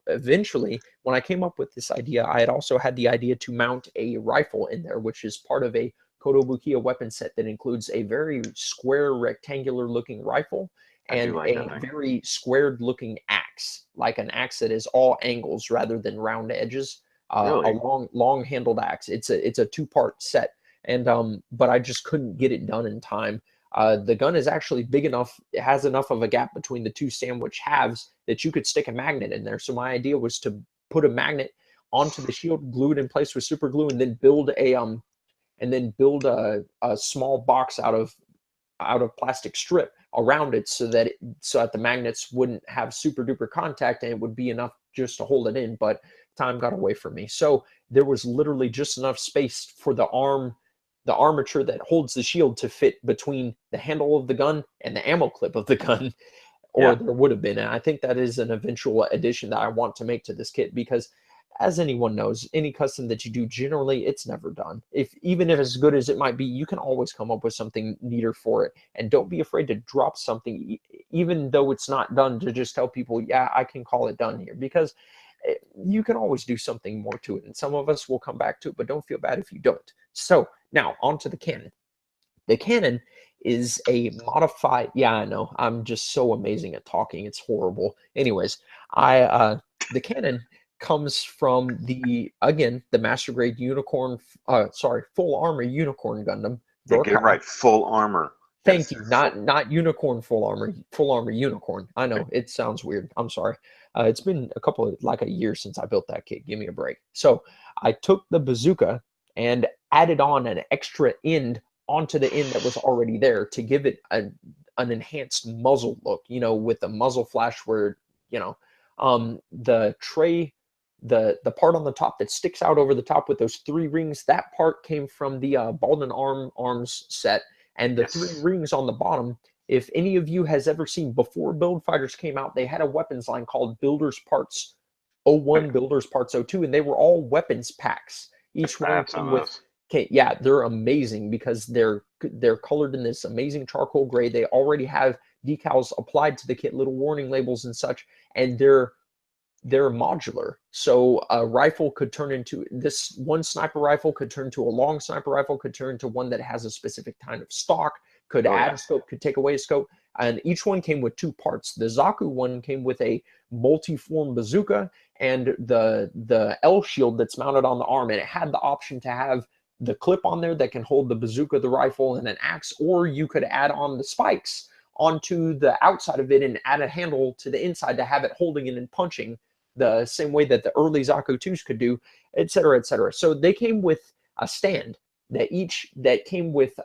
eventually, when I came up with this idea, I had also had the idea to mount a rifle in there, which is part of a Kotobukiya weapon set that includes a very square, rectangular-looking rifle and a very squared-looking axe, like an axe that is all angles rather than round edges. Really? A long-handled axe. It's a 2-part set, and but I just couldn't get it done in time. The gun is actually big enough. It has enough of a gap between the 2 sandwich halves that you could stick a magnet in there. So my idea was to put a magnet onto the shield, glue it in place with super glue, and then build a small box out of plastic strip around it so that the magnets wouldn't have super duper contact and it would be enough just to hold it in. But time got away from me. So there was literally just enough space for the armature that holds the shield to fit between the handle of the gun and the ammo clip of the gun, or there would have been. And I think that is an eventual addition that I want to make to this kit because, as anyone knows, any custom that you do, generally it's never done. Even if it's as good as it might be, you can always come up with something neater for it. And don't be afraid to drop something, even though it's not done, to just tell people, yeah, I can call it done here, because you can always do something more to it. And some of us will come back to it, but don't feel bad if you don't. So now onto the cannon. The cannon is a modified, I know, I'm just so amazing at talking. It's horrible. Anyways, the cannon comes from the Master Grade full armor Unicorn Gundam. Get it right, full armor. Thank you. Not unicorn full armor unicorn. I know it sounds weird. I'm sorry. It's been a year since I built that kit. Give me a break. So I took the bazooka and added on an extra end onto the end that was already there to give it an enhanced muzzle look, with the muzzle flash where, the tray, the part on the top that sticks out over the top with those 3 rings, that part came from the Baldwin Arms set. And the 3 rings on the bottom, if any of you has ever seen, before Build Fighters came out, they had a weapons line called Builders Parts 01, Builders Parts 02, and they were all weapons packs. Each one came with... Okay, yeah, they're amazing because they're colored in this amazing charcoal gray. They already have decals applied to the kit, little warning labels and such, and they're modular. So a rifle could turn into this one sniper rifle, could turn to a long sniper rifle, could turn to one that has a specific kind of stock, could add a scope, could take away a scope. And each one came with 2 parts. The Zaku one came with a multi-form bazooka and the L shield that's mounted on the arm, and it had the option to have the clip on there that can hold the bazooka, the rifle, and an axe, or you could add on the spikes onto the outside of it and add a handle to the inside to have it holding it and punching the same way that the early Zaku 2s could do, etc., etc. So they came with a stand that came with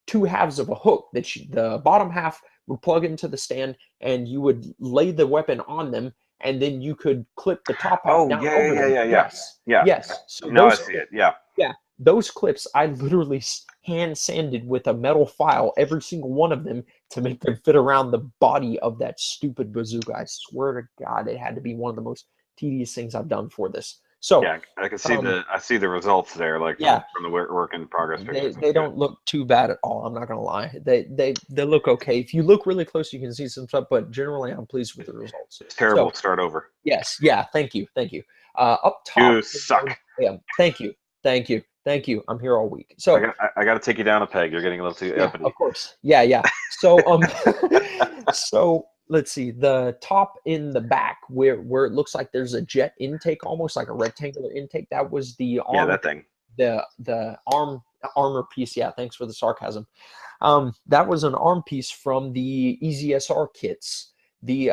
two halves of a hook that the bottom half would plug into the stand, and you would lay the weapon on them, and then you could clip the top half Oh down yeah, over yeah, them. yeah, yeah, Yes, yeah. yes. So Now I those see it. Yeah. yeah, those clips I literally hand sanded with a metal file, every single one of them, to make them fit around the body of that stupid bazooka. I swear to God, it had to be one of the most tedious things I've done for this. So, Yeah, I can see the results there, like from yeah, the work in progress pictures. they That's good. don't look too bad at all. I'm not gonna lie. They look okay. If you look really close, you can see some stuff, but generally, I'm pleased with the results. It's terrible. So, Start over. yes, yeah, thank you, thank you. Up You top, suck. yeah, thank you, thank you, thank you. I'm here all week. So, I got to take you down a peg. You're getting a little too yeah, uppity. of course. Yeah, yeah. So so let's see. The top in the back where it looks like there's a jet intake, almost like a rectangular intake, that was the Yeah, arm that thing. the armor piece. Yeah, thanks for the sarcasm. That was an arm piece from the EZSR kits. The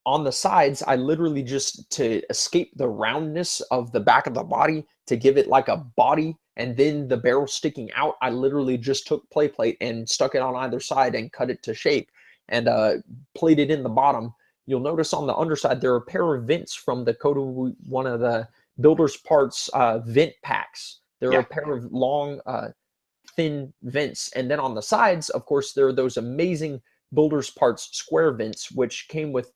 on the sides, I literally just, to escape the roundness of the back of the body, to give it like a body and then the barrel sticking out, I literally just took plate and stuck it on either side and cut it to shape and plated in the bottom. You'll notice on the underside there are a pair of vents from the Kodo, one of the builder's parts vent packs. There are Yeah. a pair of long thin vents, and then on the sides, of course, there are those amazing builder's parts square vents, which came with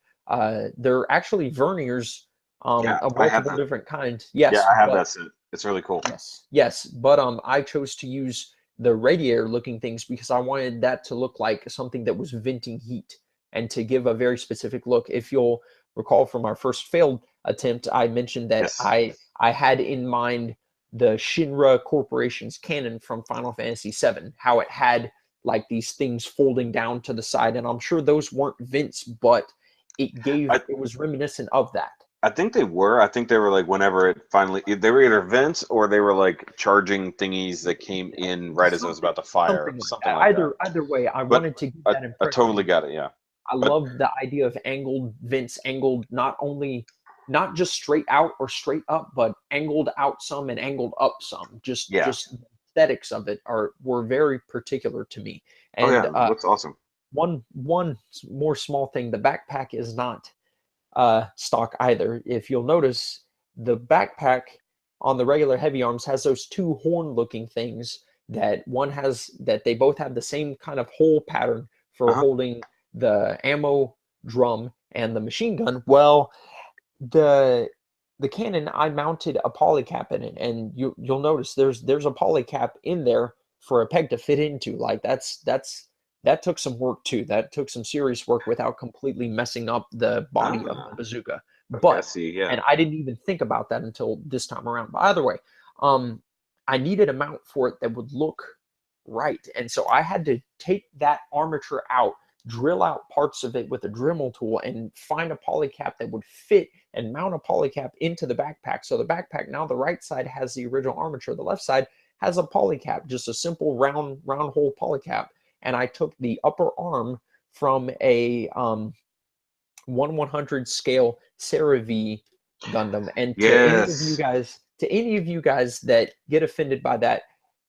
they're actually verniers Yeah, of I have multiple that. different kinds. Yeah, Yes, I have but that set. It's really cool. yes, but I chose to use the radiator looking things because I wanted that to look like something that was venting heat and to give a very specific look. If you'll recall from our first failed attempt, I mentioned that Yes. I had in mind the Shinra Corporation's cannon from Final Fantasy VII, how it had like these things folding down to the side, and I'm sure those weren't vents, but I it was reminiscent of that. I think they were. I think they were like whenever it finally they were either vents or they were like charging thingies that came in right as it was Something, about to fire, something like something that. like that. Either way, I But wanted to give that I totally impression. got it. Yeah. I But love the idea of angled vents, angled not just straight out or straight up, but angled out some and angled up some. yeah. Just the aesthetics of it were very particular to me. Oh yeah, And it looks awesome. one more small thing, the backpack is not stock either. If you'll notice, the backpack on the regular heavy arms has those two horn looking things that they both have the same kind of hole pattern for Uh-huh. holding the ammo drum and the machine gun. Well, the cannon, I mounted a polycap in it, and you'll notice there's a polycap in there for a peg to fit into. Like that took some work too. That took some serious work without completely messing up the body of the Ah, bazooka. okay, I But see. Yeah. and I didn't even think about that until this time around. But either way, um, I needed a mount for it that would look right, and so I had to take that armature out, drill out parts of it with a Dremel tool, and find a polycap that would fit and mount a polycap into the backpack. So the backpack, now the right side has the original armature, the left side has a polycap, just a simple round hole polycap. And I took the upper arm from a 1/100 scale CeraV Gundam. And Yes. to any of you guys that get offended by that,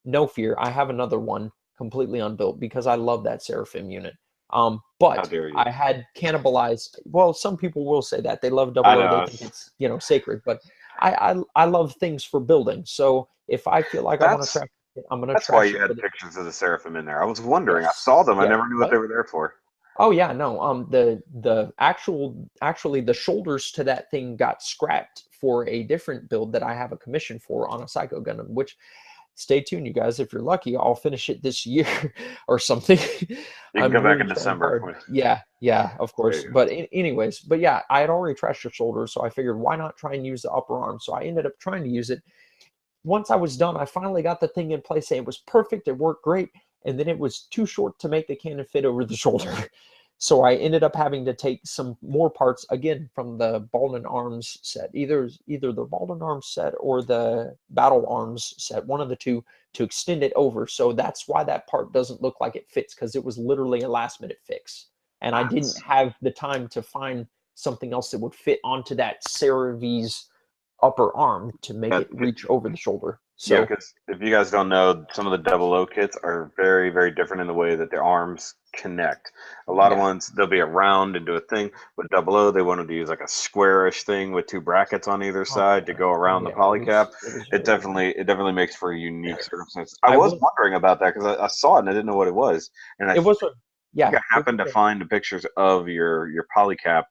no fear, I have another one completely unbuilt because I love that Seraphim unit. How But dare you? I had cannibalized. Well, some people will say that they love I Double O. They know. think it's sacred. But I love things for building. So if I feel like I want to That's trash it, I'm gonna that's why trash you it had with it. pictures of the seraphim in there. I was wondering. I saw Yes. them. I Yeah. never knew what they What? were there for. Oh yeah, no. The actually the shoulders to that thing got scrapped for a different build that I have a commission for on a Psycho Gundam, which stay tuned, you guys. If you're lucky, I'll finish it this year or something. You can I'm come back really in trying December. hard. Yeah, yeah, of There course. you go. But anyways, but yeah, I had already trashed the shoulders, so I figured why not try and use the upper arm. So I ended up trying to use it. Once I was done, I finally got the thing in place and it was perfect. It worked great. And then it was too short to make the cannon fit over the shoulder. So I ended up having to take some more parts again from the Baldwin Arms set, either the Baldwin Arms set or the Battle Arms set, one of the two, to extend it over. So that's why that part doesn't look like it fits, because it was literally a last minute fix. And I didn't That's have the time to find something else that would fit onto that CeraV's upper arm to make that. it reach over the shoulder. Yeah, So because if you guys don't know, some of the double O kits are very, very different in the way that the arms connect. A lot of yeah, ones they'll be a round and do a thing. With double O, they wanted to use like a squarish thing with two brackets on either side to go oh around the yeah, polycap. it was It very definitely makes for a unique circumstance. I I was will wondering about that because I saw it and I didn't know what it was, and it was a think yeah, I happened to find the pictures of your polycap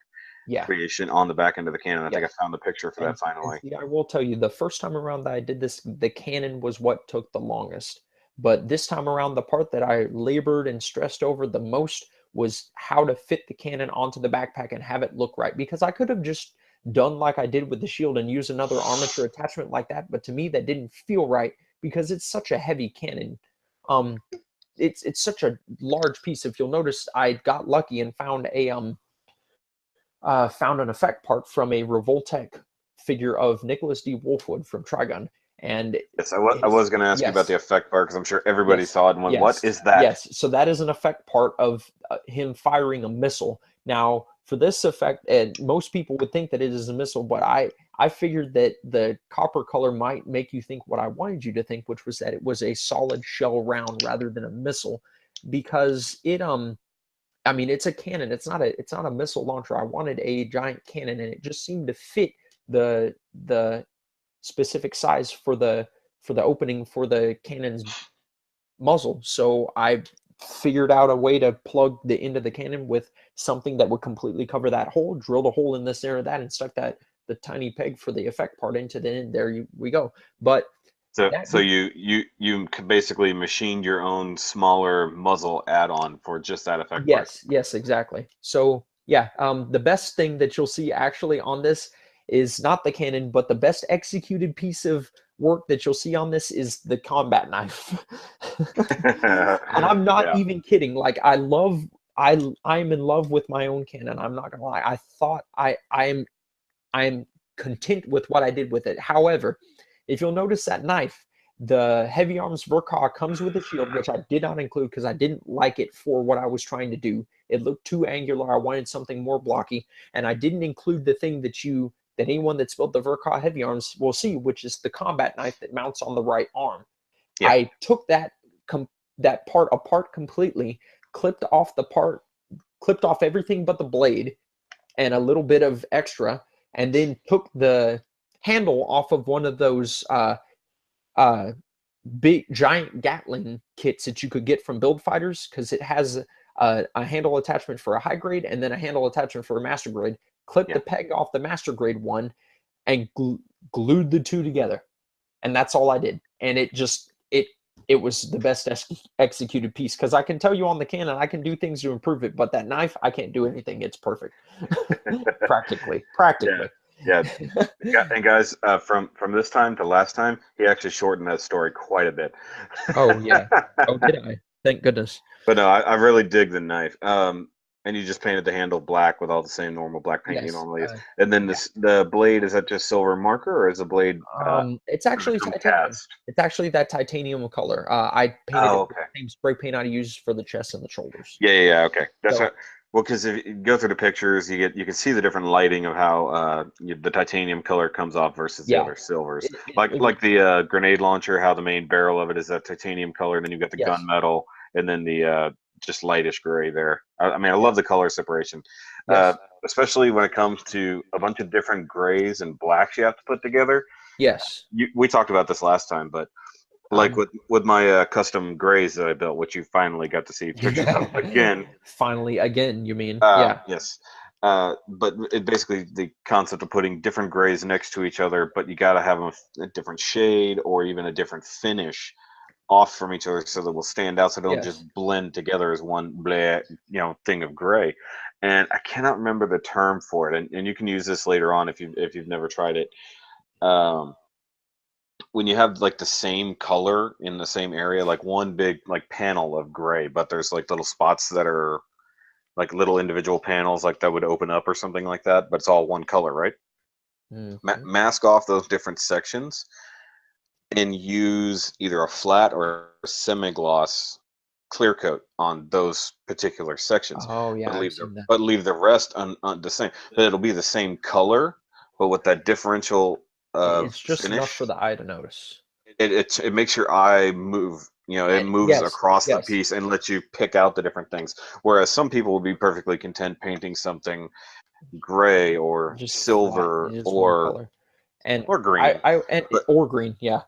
yeah. creation on the back end of the cannon. I think I Yes. found the picture for that And finally. see, I will tell you, the first time around that I did this, the cannon was what took the longest. But this time around, the part that I labored and stressed over the most was how to fit the cannon onto the backpack and have it look right. Because I could have just done like I did with the shield and use another armature attachment like that, but to me that didn't feel right because it's such a heavy cannon. Um, it's such a large piece. If you'll notice, I got lucky and found an effect part from a Revoltech figure of Nicholas D. Wolfwood from Trigun. And Yes, I his, was going to ask you about the yes, effect part because I'm sure everybody yes, saw it and went, "What yes, is that?" yes. So that is an effect part of him firing a missile. Now, for this effect, and most people would think that it is a missile, but I figured that the copper color might make you think what I wanted you to think, which was that it was a solid shell round rather than a missile, because I mean, it's a cannon. It's not a missile launcher. I wanted a giant cannon, and it just seemed to fit the specific size for the opening for the cannon's muzzle. So I figured out a way to plug the end of the cannon with something that would completely cover that hole, drilled a hole in this area of that, and stuck the tiny peg for the effect part into the end. We go. But that So being you basically machined your own smaller muzzle add-on for just that effect part. Yes, yes, exactly. So yeah, the best thing that you'll see actually on this is not the cannon, but the best executed piece of work that you'll see on this is the combat knife. And I'm not Yeah. even kidding. Like I'm in love with my own cannon. I'm not gonna lie. I thought I'm content with what I did with it. However, if you'll notice that knife, the heavy arms Verkaw comes with a shield, which I did not include because I didn't like it for what I was trying to do. It looked too angular. I wanted something more blocky, and I didn't include the thing that anyone that's built the Verkaw heavy arms will see, which is the combat knife that mounts on the right arm. Yeah. I took that part apart completely, clipped off the part, clipped off everything but the blade and a little bit of extra, and then took the handle off of one of those uh, big giant Gatling kits that you could get from Build Fighters because it has a handle attachment for a high grade and then a handle attachment for a master grade. Clipped Yeah. the peg off the master grade one and glued the two together, and that's all I did. And it was the best executed piece because I can tell you on the cannon I can do things to improve it, but that knife I can't do anything. It's perfect, Yeah. practically. Yeah. And guys, from this time to last time, he actually shortened that story quite a bit. Oh yeah. Oh, did I? Thank goodness. But no, I really dig the knife. And you just painted the handle black with all the same normal black paint you Yes. normally use. And then Yeah. the blade, is that just silver marker or is the blade It's does it actually come titanium. cast? It's actually that titanium color. I painted Oh, it with okay. the same spray paint I use for the chest and the shoulders. Yeah. Okay. That's So what. Well, because if you go through the pictures, you can see the different lighting of how the titanium color comes off versus the yeah, other silvers. it was Like the grenade launcher, how the main barrel of it is that titanium color, then you've got the yes, gunmetal, and then the just lightish gray there. I mean, I yeah, love the color separation, uh, yes, especially when it comes to a bunch of different grays and blacks you have to put together. yes. We talked about this last time, but like Um, with my custom grays that I built, which you finally got to see pictures of again. finally, again, you mean? Yeah, Yes. But it basically the concept of putting different grays next to each other, but you got to have them a different shade or even a different finish off from each other so that will stand out so they don't just yes. blend together as one bleh, thing of gray. And I cannot remember the term for it, and you can use this later on if you've never tried it. Um, when you have like the same color in the same area, like one big like panel of gray, but there's like little spots that are like little individual panels like that would open up or something like that, but it's all one color, right? Mhm. Mask off those different sections and use either a flat or a semi-gloss clear coat on those particular sections, Oh yeah, I've seen that. but leave the rest on the same. But it'll be the same color, but with that differential It's just enough for finish. the eye to notice. it makes your eye move. You know, it And moves yes, across the yes, piece and lets you pick out the different things. Whereas some people will be perfectly content painting something gray or just flat. silver It is one color. And or green. But or green, yeah.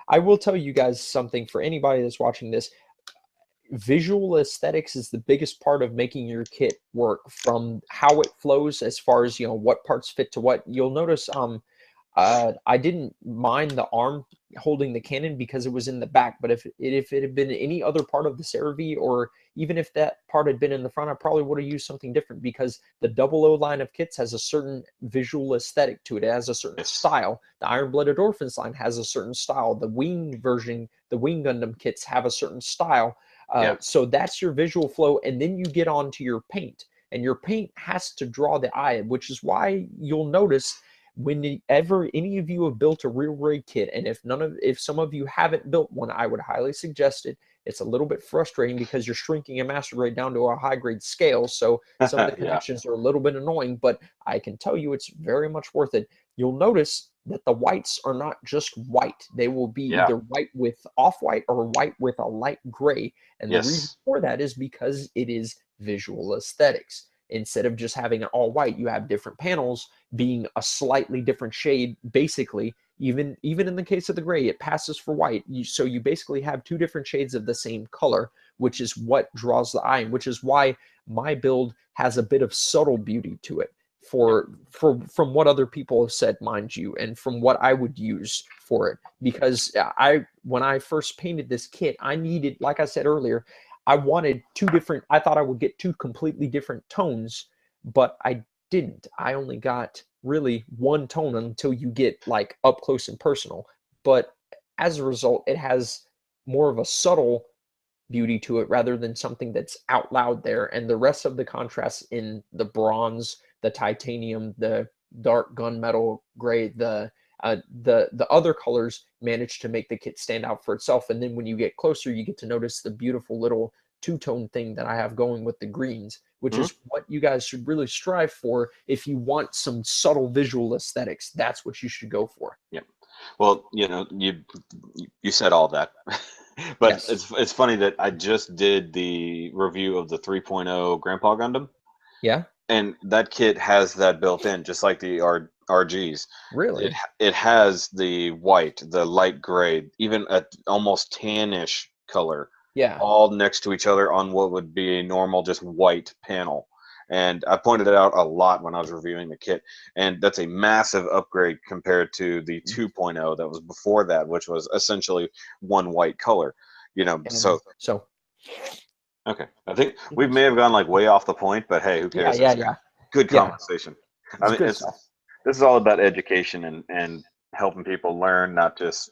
I will tell you guys something for anybody that's watching this. Visual aesthetics is the biggest part of making your kit work, from how it flows as far as what parts fit to what. You'll notice I didn't mind the arm holding the cannon because it was in the back, but if it had been any other part of the CeraV, or even if that part had been in the front, I probably would have used something different, because the Double O line of kits has a certain visual aesthetic to it. It has a certain yes, style. The Iron Blooded Orphans line has a certain style. The Wing version, the Wing Gundam kits have a certain style. yeah, So that's your visual flow, and then you get on to your paint, and your paint has to draw the eye, which is why you'll notice whenever any of you have built a real grade kit, and if some of you haven't built one, I would highly suggest it. It's a little bit frustrating because you're shrinking a master grade down to a high grade scale, so some of the yeah, connections are a little bit annoying, but I can tell you it's very much worth it. You'll notice that the whites are not just white. They will be yeah, either white with off-white or white with a light gray. And the reason yes, for that is because it is visual aesthetics. Instead of just having it all white, you have different panels being a slightly different shade, basically. Even in the case of the gray, it passes for white. So you basically have two different shades of the same color, which is what draws the eye, and which is why my build has a bit of subtle beauty to it, yeah, for from what other people have said, mind you, and from what I would use for it. Because when I first painted this kit, I needed, like I said earlier, I wanted two different. I thought I would get two completely different tones, but I didn't. I only got really one tone until you get like up close and personal. But as a result, it has more of a subtle beauty to it rather than something that's out loud there. And the rest of the contrasts in the bronze, the titanium, the dark gunmetal gray, the other colors manage to make the kit stand out for itself. And then when you get closer, you get to notice the beautiful little two-tone thing that I have going with the greens, which mhm, is what you guys should really strive for. If you want some subtle visual aesthetics, that's what you should go for. yeah. Well, you said all that, but Yes. it's funny that I just did the review of the 3.0 Grandpa Gundam, Yeah. and that kit has that built in, just like the RGs. Really? It has the white, the light gray, even a almost tannish color, Yeah. all next to each other on what would be a normal just white panel. And I pointed it out a lot when I was reviewing the kit, and that's a massive upgrade compared to the 2.0 that was before that, which was essentially one white color. And So so okay, I think we may have gone like way off the point, but hey, who yeah, cares? yeah, It's yeah, good yeah. conversation. I It's mean, good it's stuff. this is all about education and helping people learn not just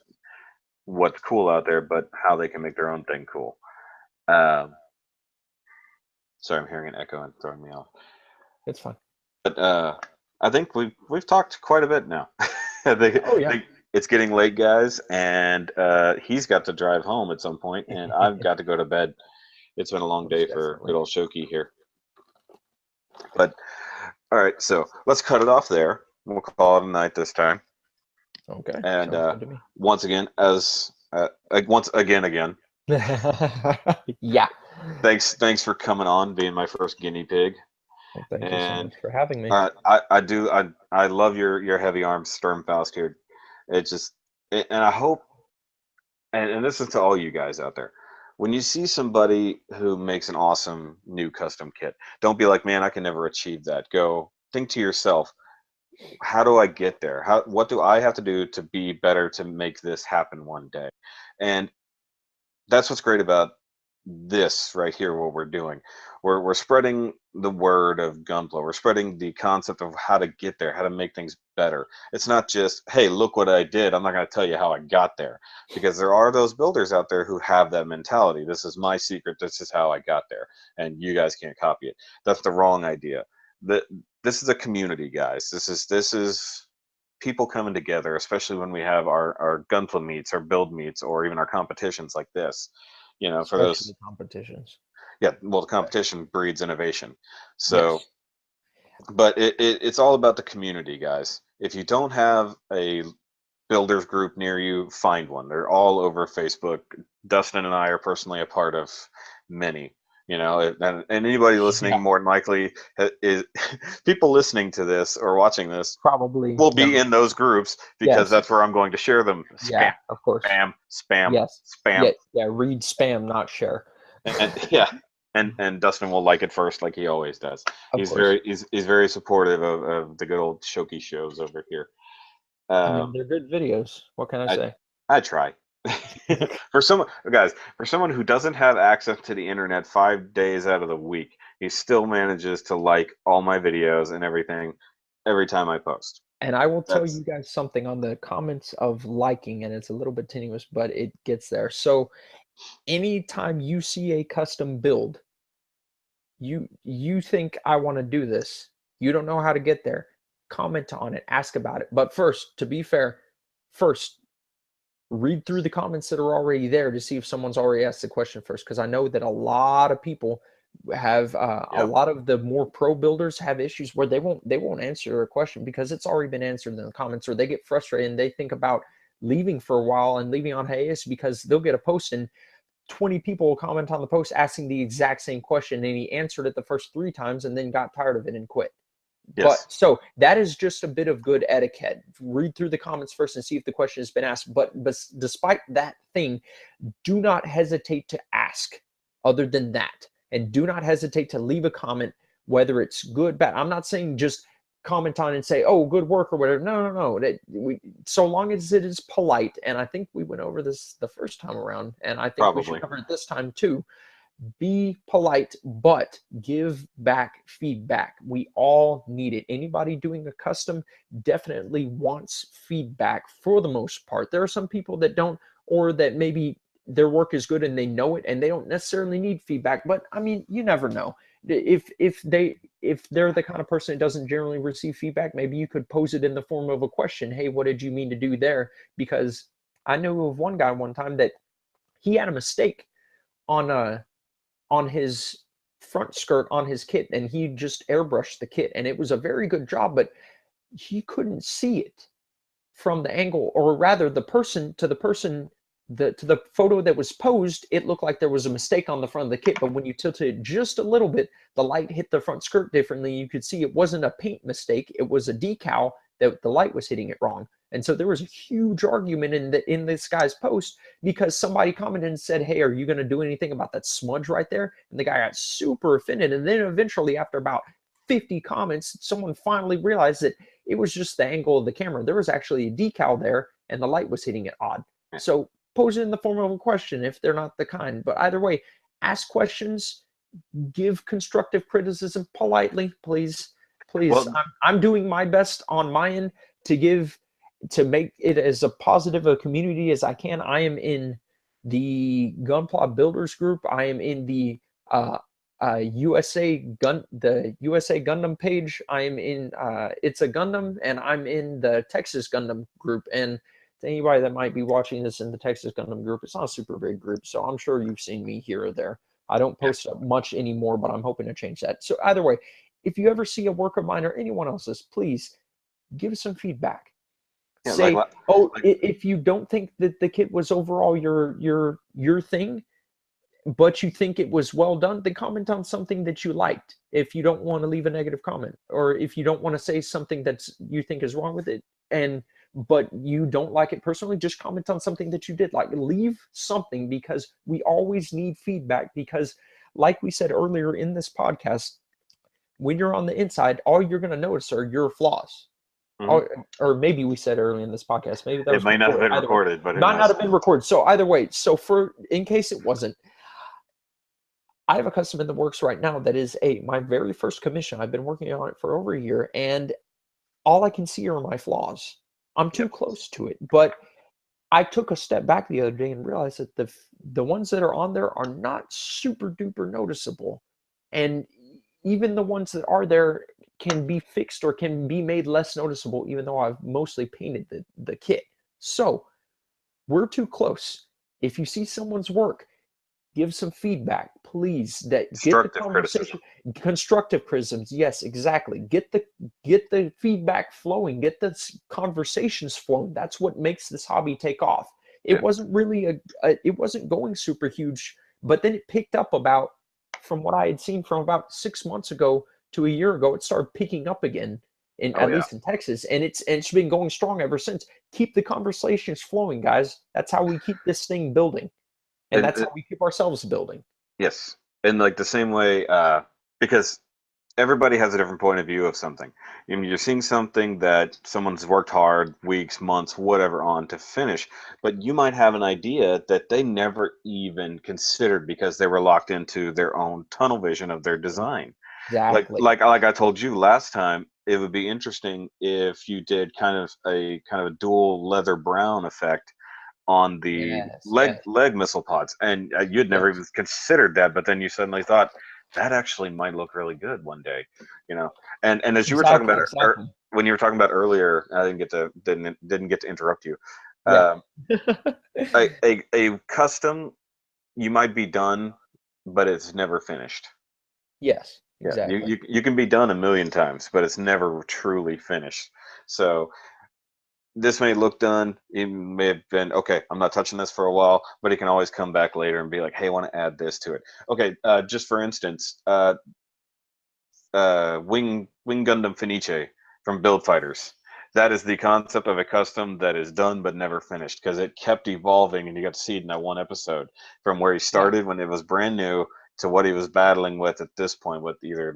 what's cool out there, but how they can make their own thing cool. Um, sorry, I'm hearing an echo and throwing me off. It's fun. But I think we've talked quite a bit now. Oh yeah. think it's getting late, guys, and he's got to drive home at some point, and I've got to go to bed. It's been a long day Most for definitely. good old Shoki here. But all right, so let's cut it off there. We'll call it a night this time. Okay. And Sounds good to me. once again, again, Yeah. thanks for coming on, being my first guinea pig. Well, thank you so And much for having me. I love your heavy arm Sturmfaust here. It just and I hope, and this is to all you guys out there. When you see somebody who makes an awesome new custom kit, don't be like, man, I can never achieve that. Go think to yourself, how do I get there? What do I have to do to be better to make this happen one day? And that's what's great about this right here, what we're doing. We're spreading the word of Gunpla. We're spreading the concept of how to get there, how to make things better. It's not just, hey, look what I did. I'm not going to tell you how I got there, because there are those builders out there who have that mentality. This is my secret. This is how I got there, and you guys can't copy it. That's the wrong idea. The, this is a community, guys. This is people coming together, especially when we have our Gunpla meets, our build meets, or even our competitions like this. For those, Especially competitions. yeah, well, the competition breeds innovation. So, Yes. but it's all about the community, guys. If you don't have a builders group near you, find one. They're all over Facebook. Dustin and I are personally a part of many. And anybody listening, Yeah, more than likely, is people listening to this or watching this probably will be know. in those groups because Yes. that's where I'm going to share them. Yeah, Spam, of course. spam, spam, Yes. spam, Yeah, yeah. Read spam, not share. and yeah, and Dustin will like it first, like he always does. Of course. He's very supportive of the good old Shoky shows over here. I mean, Um, they're good videos. What can I I say? I try. For someone who doesn't have access to the internet 5 days out of the week, he still manages to like all my videos and everything every time I post. And I will tell That's you guys something on the comments of liking, and it's a little bit tenuous, but it gets there. So anytime you see a custom build, you think I want to do this, you don't know how to get there, comment on it, ask about it. But first, to be fair, first read through the comments that are already there to see if someone's already asked the question first, because I know that a lot of people have a yeah, lot of the more pro builders have issues where they won't answer a question because it's already been answered in the comments, or they get frustrated and they think about leaving for a while and leaving on hiatus because they'll get a post and 20 people will comment on the post asking the exact same question, and he answered it the first 3 times and then got tired of it and quit. But yes. so that is just a bit of good etiquette. Read through the comments first and see if the question has been asked. But despite that thing, do not hesitate to ask other than that. And do not hesitate to leave a comment, whether it's good, bad. I'm not saying just comment on and say, oh, good work or whatever. No, no, no. So long as it is polite. And I think we went over this the first time around, and I think we should Probably. cover it this time too. Be polite, but give back feedback. We all need it. Anybody doing a custom definitely wants feedback for the most part. There are some people that don't, or that maybe their work is good and they know it and they don't necessarily need feedback. But I mean, you never know. If they're the kind of person that doesn't generally receive feedback, maybe you could pose it in the form of a question. Hey, what did you mean to do there? Because I know of one guy one time that he had a mistake on his front skirt on his kit, and he just airbrushed the kit, and it was a very good job, but he couldn't see it from the angle, or rather to the photo that was posed, it looked like there was a mistake on the front of the kit. But when you tilted it just a little bit, the light hit the front skirt differently. You could see it wasn't a paint mistake, it was a decal that the light was hitting it wrong. And so there was a huge argument in this guy's post because somebody commented and said, hey, are you going to do anything about that smudge right there? And the guy got super offended. And then eventually, after about 50 comments, someone finally realized that it was just the angle of the camera. There was actually a decal there and the light was hitting it odd. So pose it in the form of a question if they're not the kind. But either way, ask questions, give constructive criticism politely, please. Please. Well, I'm doing my best on my end to make it as a positive a community as I can. I am in the Gunpla Builders group. I am in the USA Gundam page. I am in It's a Gundam, and I'm in the Texas Gundam group. And to anybody that might be watching this in the Texas Gundam group, it's not a super big group, so I'm sure you've seen me here or there. I don't post up much anymore, but I'm hoping to change that. So either way, if you ever see a work of mine or anyone else's, please give us some feedback. yeah, Say, oh, like if you don't think that the kit was overall your thing, but you think it was well done, then comment on something that you liked. If you don't want to leave a negative comment, or if you don't want to say something that's you think is wrong with it, but you don't like it personally, just comment on something that you did like. Leave something, because we always need feedback. Because like we said earlier in this podcast, when you're on the inside, all you're going to notice are your flaws. Or maybe we said early in this podcast, maybe that it was may not have before. been Either way, recorded, but who might not knows? have been recorded. So either way, so in case it wasn't, I have a custom in the works right now that is my very first commission. I've been working on it for over a year, and all I can see are my flaws. I'm too Yep. close to it, but I took a step back the other day and realized that the ones that are on there are not super duper noticeable, and even the ones that are there can be fixed or can be made less noticeable, even though I've mostly painted the kit. So we're too close. If you see someone's work, give some feedback, please. That get the Constructive criticism. conversation, constructive criticisms. Yes, exactly. Get the feedback flowing. Get the conversations flowing. That's what makes this hobby take off. It Yeah. wasn't really it wasn't going super huge, but then it picked up about, from what I had seen from about 6 months ago to a year ago, it started picking up again, in Oh at yeah. least in Texas, and it's been going strong ever since. Keep the conversations flowing, guys. That's how we keep this thing building, and And that's how we keep ourselves building. yes, and like the same way, because everybody has a different point of view of something. I mean, you're seeing something that someone's worked hard, weeks, months, whatever, on to finish, but you might have an idea that they never even considered because they were locked into their own tunnel vision of their design. Like Exactly. like I told you last time, it would be interesting if you did kind of a dual leather brown effect on the Yes. leg Yes. leg missile pods, and you'd never even Yes. considered that, but then you suddenly thought that actually might look really good one day, you know. And as you were talking Exactly. about Exactly. when you were talking about earlier, I didn't get to interrupt you. Yeah. Um, a custom, you might be done, but it's never finished. Yes. Yeah, you, Exactly. you you can be done a million times, but it's never truly finished. So this may look done. It may have been okay. I'm not touching this for a while, but he can always come back later and be like, "Hey, I want to add this to it." Okay, just for instance, Wing Gundam Fenice from Build Fighters. That is the concept of a custom that is done but never finished because it kept evolving, and you got to see it in that one episode from where he Yeah. started when it was brand new to what he was battling with at this point with either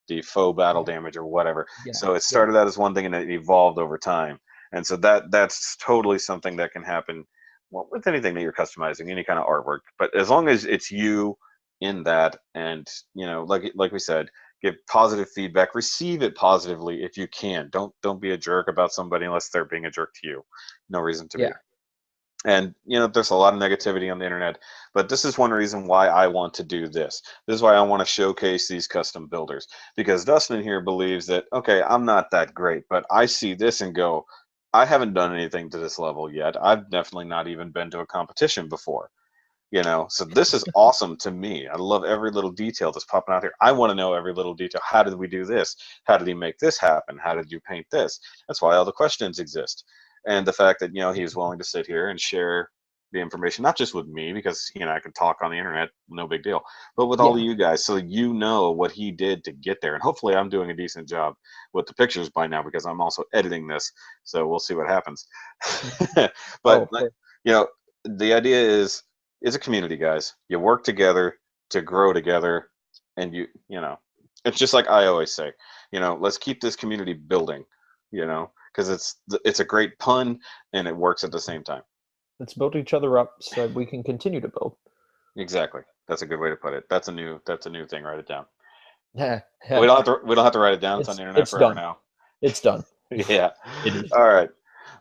the faux battle Yeah. damage or whatever. Yeah. So it Yeah. started out as one thing and it evolved over time, and so that's totally something that can happen, well, with anything that you're customizing, any kind of artwork. But as long as it's you in that, and like we said, give positive feedback, receive it positively if you can. Don't be a jerk about somebody unless they're being a jerk to you. No reason to be. Yeah. And there's a lot of negativity on the internet, but this is one reason why I want to do this. This is why I want to showcase these custom builders, because Dustin here believes that, okay, I'm not that great, but I see this and go, I haven't done anything to this level yet. I've definitely not even been to a competition before. So this is awesome to me. I love every little detail that's popping out here. I want to know every little detail. How did we do this? How did he make this happen? How did you paint this? That's why all the questions exist. And the fact that he was willing to sit here and share the information, not just with me, because I can talk on the internet, no big deal, but with all of Yeah. you guys, so what he did to get there. And hopefully I'm doing a decent job with the pictures by now, because I'm also editing this, so we'll see what happens. Oh, But of course. you know the idea is it's a community, guys. You work together to grow together, and it's just like I always say, let's keep this community building, because it's a great pun and it works at the same time. Let's build each other up so that we can continue to build. Exactly. That's a good way to put it. That's a new thing. Write it down. Yeah. We Yeah. don't have to we don't have to write it down. It's on the internet It's forever done. now. It's done. Yeah. It is. All right.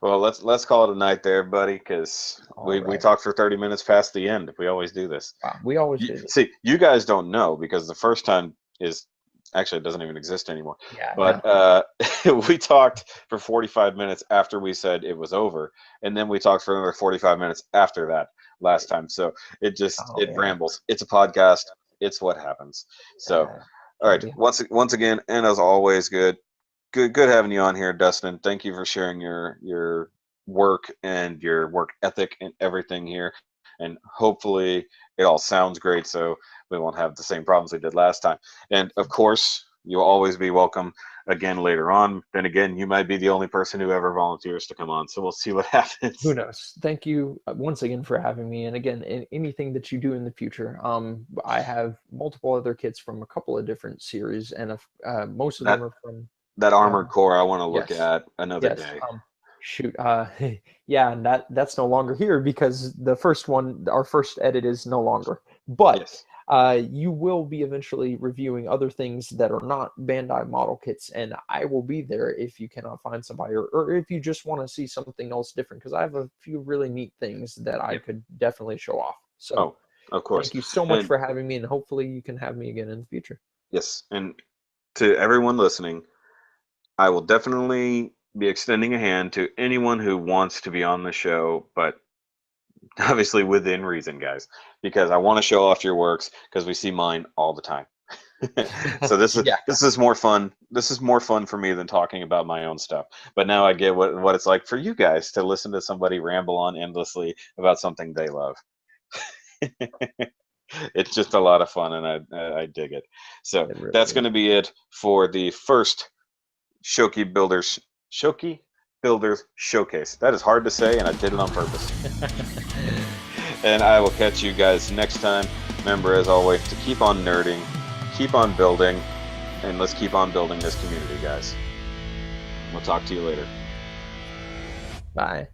Well, let's call it a night there, buddy, because All we right. talked for 30 minutes past the end. We always do this. Wow. We always You, do this. see, you guys don't know because the first time is actually, it doesn't even exist anymore. Yeah. No. But we talked for 45 minutes after we said it was over, and then we talked for another 45 minutes after that last time. So Oh it yeah. rambles. It's a podcast. It's what happens. So, all Gotta right. be. Once again, and as always, good having you on here, Dustin. Thank you for sharing your work and your work ethic and everything here. And hopefully it all sounds great, so we won't have the same problems we did last time. And of course, you'll always be welcome again later on. Then again, you might be the only person who ever volunteers to come on, so we'll see what Who happens. knows? Thank you once again for having me. And again, anything that you do in the future. I have multiple other kits from a couple of different series, and most of them That are from. that Uh, armored core I want to look yes. at another Yes. day. Shoot. Yeah, and that's no longer here because the first one, our first edit, is no longer. But Yes. you will be eventually reviewing other things that are not Bandai model kits, and I will be there if you cannot find somebody, or if you just want to see something else different, because I have a few really neat things that I Yep. could definitely show off. So Oh, of course. thank you so much And for having me, and hopefully you can have me again in the future. yes, and to everyone listening, I will definitely be extending a hand to anyone who wants to be on the show, but obviously within reason, guys, because I want to show off your works because we see mine all the time. So Yeah. this is more fun. This is more fun for me than talking about my own stuff. But now I get what it's like for you guys to listen to somebody ramble on endlessly about something they love. It's just a lot of fun, and I dig it. So It really that's is. going to be it for the first Shoki Builders Showcase. That is hard to say, and I did it on purpose. And I will catch you guys next time. Remember, as always, to keep on nerding, keep on building, and let's keep on building this community, guys. We'll talk to you later. Bye.